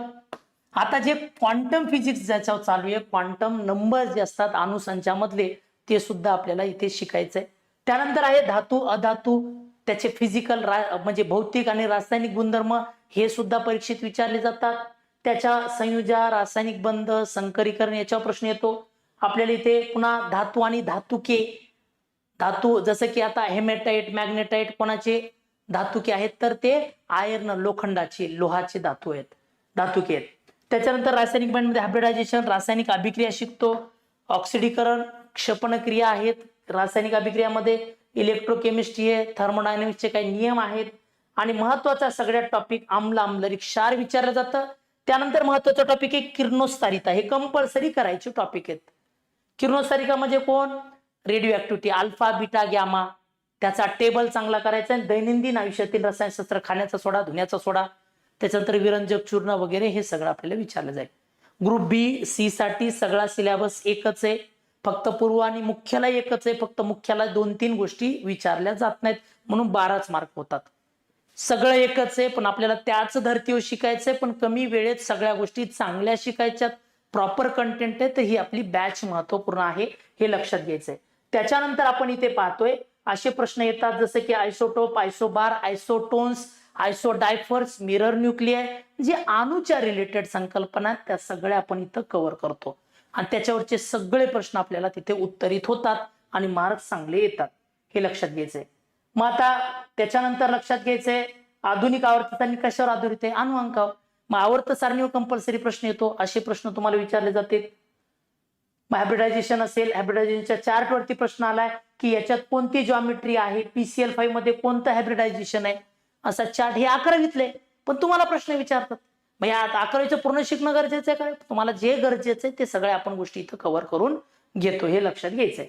आता जे क्वांटम फिजिक्स ज्याच्यावर चालू आहे, क्वांटम नंबर जे असतात अणुसंचामधले, ते सुद्धा आपल्याला इथे शिकायचंय. त्यानंतर आहे धातू अधातू, त्याचे फिजिकल म्हणजे भौतिक आणि रासायनिक गुणधर्म, हे सुद्धा परीक्षेत विचारले जातात. त्याच्या संयुजा, रासायनिक बंध, संकरीकरण, याच्यावर प्रश्न येतो आपल्याला इथे. पुन्हा धातू आणि धातुके. धातू जसं की आता हेमेटाइट, मॅग्नेटाइट कोणाचे धातुके आहेत? तर ते आयर्न, लोखंडाचे, लोहाचे धातू आहेत, धातुके आहेत. त्याच्यानंतर रासायनिक बँडमध्ये हायब्रिडायझेशन, रासायनिक अभिक्रिया शिकतो. ऑक्सिडीकरण, क्षपणक्रिया आहेत रासायनिक अभिक्रियामध्ये. इलेक्ट्रोकेमिस्ट्री आहे, थर्मोडायनामिक्सचे काही नियम आहेत. आणि महत्वाचा सगळ्यात टॉपिक आम्ल आम्लरिक क्षार विचारलं जातं. त्यानंतर महत्वाचा टॉपिक आहे किरणोत्सारिता, हे कंपल्सरी करायचे टॉपिक आहेत. किरणोत्सारिका म्हणजे कोण? Radio activity, alpha, beta, gamma, त्याचा टेबल चांगला करायचा. दैनंदिन आयुष्यातील रसायनशास्त्र, खाण्याचा सोडा, धुण्याचा सोडा, त्याच्यानंतर विरंजक चूर्ण वगैरे, हे सगळं आपल्याला विचारलं जाईल. ग्रुप बी सी साठी सगळा सिलेबस एकच आहे, फक्त पूर्व आणि मुख्याला एकच आहे. फक्त मुख्याला 2-3 गोष्टी विचारल्या जात नाहीत, म्हणून 12च मार्क होतात. सगळं एकच आहे, पण आपल्याला त्याच धर्तीवर शिकायचंय, पण कमी वेळेत सगळ्या गोष्टी चांगल्या शिकायच्यात, प्रॉपर कंटेंट आहे. तर ही आपली बॅच महत्वपूर्ण आहे, हे लक्षात घ्यायचंय. त्याच्यानंतर आपण इथे पाहतोय असे प्रश्न येतात जसे की आयसोटोप, आयसोबार, आयसोटोन्स, आयसोडायफर्स, मिरर न्यूक्लियाय, जे अणूच्या रिलेटेड संकल्पना, त्या सगळ्या आपण इथं कव्हर करतो. आणि त्याच्यावरचे सगळे प्रश्न आपल्याला तिथे उत्तरित होतात आणि मार्क चांगले येतात, हे लक्षात घ्यायचंय. मग आता त्याच्यानंतर लक्षात घ्यायचंय आधुनिक आवर्तता कशावर आधारित आहे? अणुअंकावर. मग आवर्त सारणीवर कंपल्सरी प्रश्न येतो, असे प्रश्न तुम्हाला विचारले जाते. हायब्रिडायझेशन असेल, हायब्रिडायझेशनच्या चार्ट वरती प्रश्न आलाय की याच्यात कोणती जॉमेट्री आहे, PCl5 मध्ये कोणतं हायब्रिडायझेशन आहे, असा चार्ट. हे 11वीतले, पण तुम्हाला प्रश्न विचारतात. मग या 11वीचं पूर्ण शिकणं गरजेचं आहे का? तुम्हाला जे गरजेचं आहे ते सगळ्या आपण गोष्टी इथं कव्हर करून घेतो, हे लक्षात घ्यायचंय.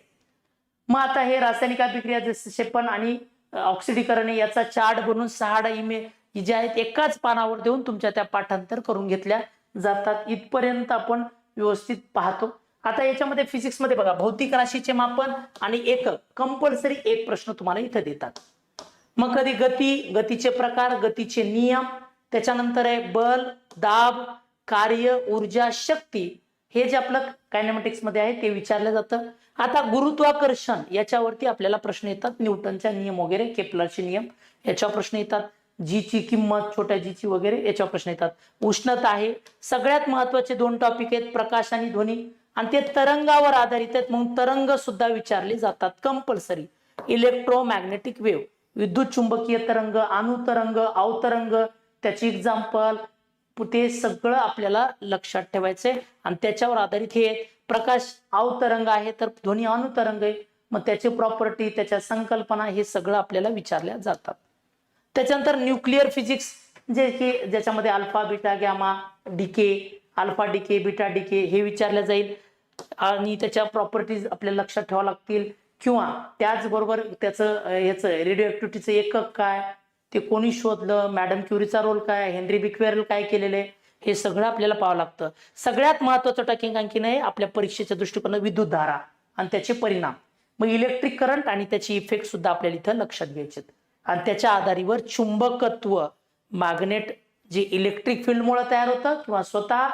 मग आता हे रासायनिक अभिक्रिया जसे क्षेपण आणि ऑक्सिडीकरण, याचा चार्ट बनवून 6 इमेज जे आहेत एकाच पानावर देऊन तुमच्या त्या पाठांतर करून घेतल्या जातात. इथपर्यंत आपण व्यवस्थित पाहतो. आता याच्यामध्ये फिजिक्स मध्ये बघा, भौतिक राशीचे मापन आणि एकक, कंपल्सरी एक प्रश्न तुम्हाला इथे देतात. मग कधी गती, गतीचे प्रकार, गतीचे नियम, त्याच्यानंतर आहे बल, दाब, कार्य, ऊर्जा, शक्ती, हे जे आपलं कायनेमॅटिक्स मध्ये आहे ते विचारलं जातं. आता गुरुत्वाकर्षण, याच्यावरती आपल्याला प्रश्न येतात, न्यूटनचा नियम वगैरे, केपलरचे नियम, याच्यावर प्रश्न येतात. जी ची किंमत, छोट्या जी ची वगैरे, याच्यावर प्रश्न येतात. उष्णता आहे. सगळ्यात महत्वाचे 2 टॉपिक आहेत, प्रकाश आणि ध्वनी, आणि ते तरंगावर आधारित आहेत, म्हणून तरंग सुद्धा विचारले जातात कंपल्सरी. इलेक्ट्रोमॅग्नेटिक वेव्ह, विद्युत चुंबकीय तरंग, अणुतरंग, अवतरंग, त्याची एक्झाम्पल, ते सगळं आपल्याला लक्षात ठेवायचंय. आणि त्याच्यावर आधारित हे प्रकाश अवतरंग आहे, तर ध्वनी अणुतरंग आहे, मग त्याची प्रॉपर्टी, त्याच्या संकल्पना, हे सगळं आपल्याला विचारल्या जातात. त्याच्यानंतर न्यूक्लिअर फिजिक्स, जे की ज्याच्यामध्ये alpha, beta, gamma, decay, alpha decay, beta decay, हे विचारलं जाईल. आणि त्याच्या प्रॉपर्टीज आपल्याला लक्षात ठेवावं लागतील. किंवा त्याचबरोबर त्याचं याचं रेडिओ ऍक्टिव्हिटीचं एकक काय, ते कोणी शोधलं, मॅडम क्युरीचा रोल काय, हेनरी बिक्वेरल काय केलेलं आहे, हे सगळं आपल्याला पाहावं लागतं. सगळ्यात महत्वाचं टॉकिंग आणखीन आहे आपल्या परीक्षेच्या दृष्टिकोनात विद्युत धारा आणि त्याचे परिणाम. मग इलेक्ट्रिक करंट आणि त्याची इफेक्ट सुद्धा आपल्याला इथं लक्षात घ्यायचे. आणि त्याच्या आधारावर चुंबकत्व, मॅग्नेट जे इलेक्ट्रिक फील्डमुळे तयार होतं, किंवा स्वतः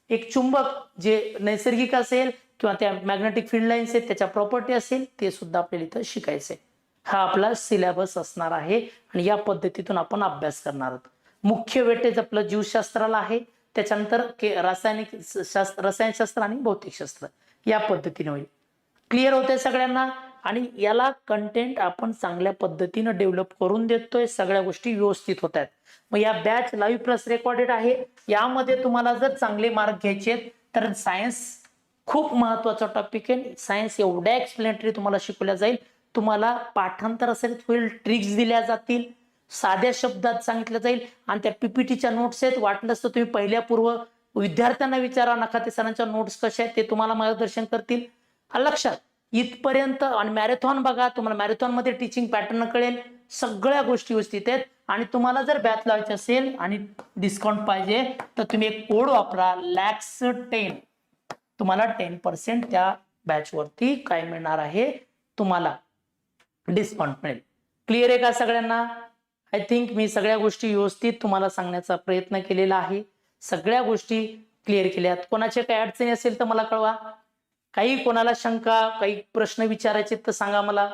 एक चुंबक जे नैसर्गिक असेल, किंवा त्या मॅग्नेटिक फील्ड लाईन्स आहेत त्याच्या प्रॉपर्टी असेल, ते सुद्धा आपल्याला इथं शिकायचंय. हा आपला सिलेबस असणार आहे आणि या पद्धतीतून आपण अभ्यास करणार आहोत. मुख्य वेटेज आपलं जीवशास्त्राला आहे, त्याच्यानंतर रासायनिक शास्त्र, रसायनशास्त्र आणि भौतिकशास्त्र, या पद्धतीने होईल. क्लिअर होतंय सगळ्यांना? आणि याला कंटेंट आपण चांगल्या पद्धतीनं डेव्हलप करून देतोय, सगळ्या गोष्टी व्यवस्थित होत आहेत. मग या बॅच लाईव्ह प्लस रेकॉर्डेड आहे. यामध्ये तुम्हाला जर चांगले मार्क घ्यायचे तर सायन्स खूप महत्वाचा टॉपिक आहे. सायन्स एवढ्या एक्सप्लेनेटरी तुम्हाला शिकवल्या जाईल, तुम्हाला पाठांतर असेल होईल, ट्रिक्स दिल्या जातील, साध्या शब्दात सांगितलं जाईल आणि त्या पीपीटीच्या नोट्स आहेत. वाटलंच तर तुम्ही पहिल्या पूर्व विद्यार्थ्यांना विचारा, नखाते सरांच्या नोट्स कशा आहेत ते तुम्हाला मार्गदर्शन करतील. लक्षात इथपर्यंत. आणि मॅरेथॉन बघा, तुम्हाला मॅरेथॉन मध्ये टीचिंग पॅटर्न कळेल, सगळ्या गोष्टी व्यवस्थित आहेत. आणि तुम्हाला जर बॅच लावायची असेल आणि डिस्काउंट पाहिजे तर तुम्ही एक कोड वापरा, LAX10. तुम्हाला 10% त्या बॅच वरती काय मिळणार आहे, तुम्हाला डिस्काउंट मिळेल. क्लिअर आहे का सगळ्यांना? आय थिंक मी सगळ्या गोष्टी व्यवस्थित तुम्हाला सांगण्याचा प्रयत्न केलेला आहे, सगळ्या गोष्टी क्लिअर केल्यात. कोणाच्या काही अडचणी असेल तर मला कळवा. काही कोणाला शंका, काही प्रश्न विचारायचे तर सांगा, मला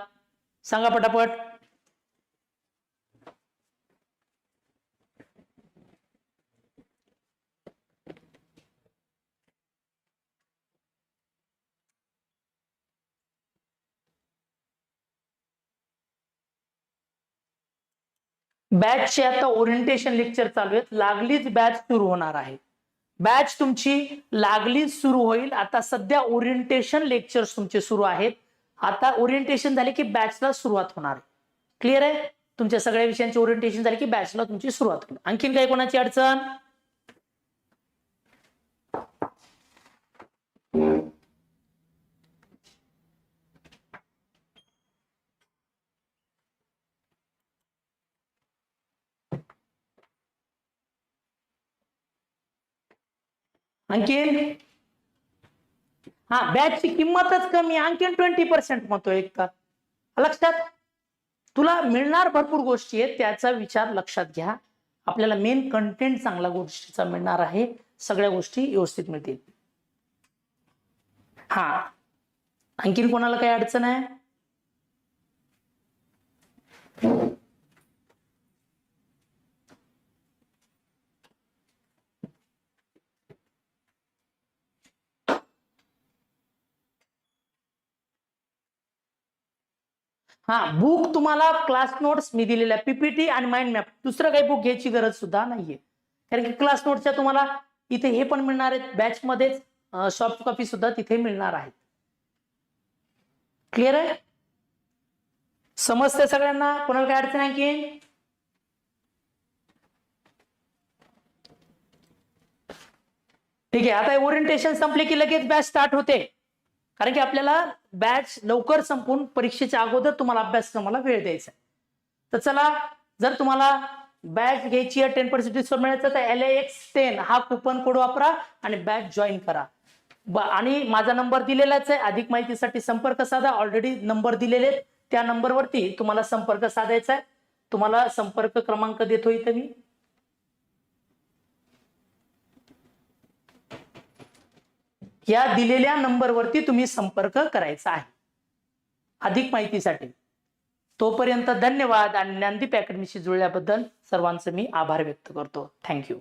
सांगा पटापट. बॅचचे आता ओरिएंटेशन लेक्चर चालू आहेत, लागलीच बॅच सुरू होणार आहे. बॅच तुमची लागलीच सुरू होईल. आता सध्या ओरिएंटेशन लेक्चर्स तुमचे सुरू आहेत. आता ओरिएंटेशन झाले की बॅचला सुरुवात होणार. क्लिअर आहे? तुमच्या सगळ्या विषयांचे ओरिएंटेशन झाले की बॅचला तुमची सुरुवात होईल. आणखीन काही कोणाची अडचण? आणखीन? हा, बॅचची किंमतच कमी, आणखीन 20% म्हणतोय एक तर. लक्षात? तुला मिळणार भरपूर गोष्टी आहेत, त्याचा विचार लक्षात घ्या. आपल्याला मेन कंटेंट चांगला गोष्टीचा मिळणार आहे, सगळ्या गोष्टी व्यवस्थित मिळतील. हा, आणखीन कोणाला काही अडचण आहे? हा, बुक तुम्हाला क्लास नोट्स मी दिलेल्या पीपीटी आणि माइंड मॅप, दुसरं काही बुक घ्यायची गरज सुद्धा नाहीये. कारण की क्लास नोट्सच्या तुम्हाला इथे हे पण मिळणार आहेत, बॅच मध्येच सॉफ्ट कॉपी सुद्धा तिथे मिळणार आहेत. क्लिअर आहे? समजते सगळ्यांना? कोणाला काय अडचण आहे की? ठीक आहे. आता ओरिएंटेशन संपले की लगेच बॅच स्टार्ट होते, कारण की आपल्याला बॅच लवकर संपून परीक्षेच्या अगोदर तुम्हाला अभ्यासक्रमाला वेळ द्यायचा आहे. तर चला, जर तुम्हाला बॅच घ्यायची आहे, 10% डिस्काउंट मिळायचं तर LAX10 हा कुपन कोड वापरा आणि बॅच जॉईन करा. आणि माझा नंबर दिलेलाच आहे, अधिक माहितीसाठी संपर्क साधा. ऑलरेडी नंबर दिलेले आहेत, त्या नंबरवरती तुम्हाला संपर्क साधायचा आहे. तुम्हाला संपर्क क्रमांक देतो इथे मी. या दिलेल्या नंबरवरती तुम्ही संपर्क करायचा आहे अधिक माहितीसाठी. तोपर्यंत धन्यवाद आणि ज्ञानदीप अकॅडमीशी जुळल्याबद्दल सर्वांचे मी आभार व्यक्त करतो. थँक्यू.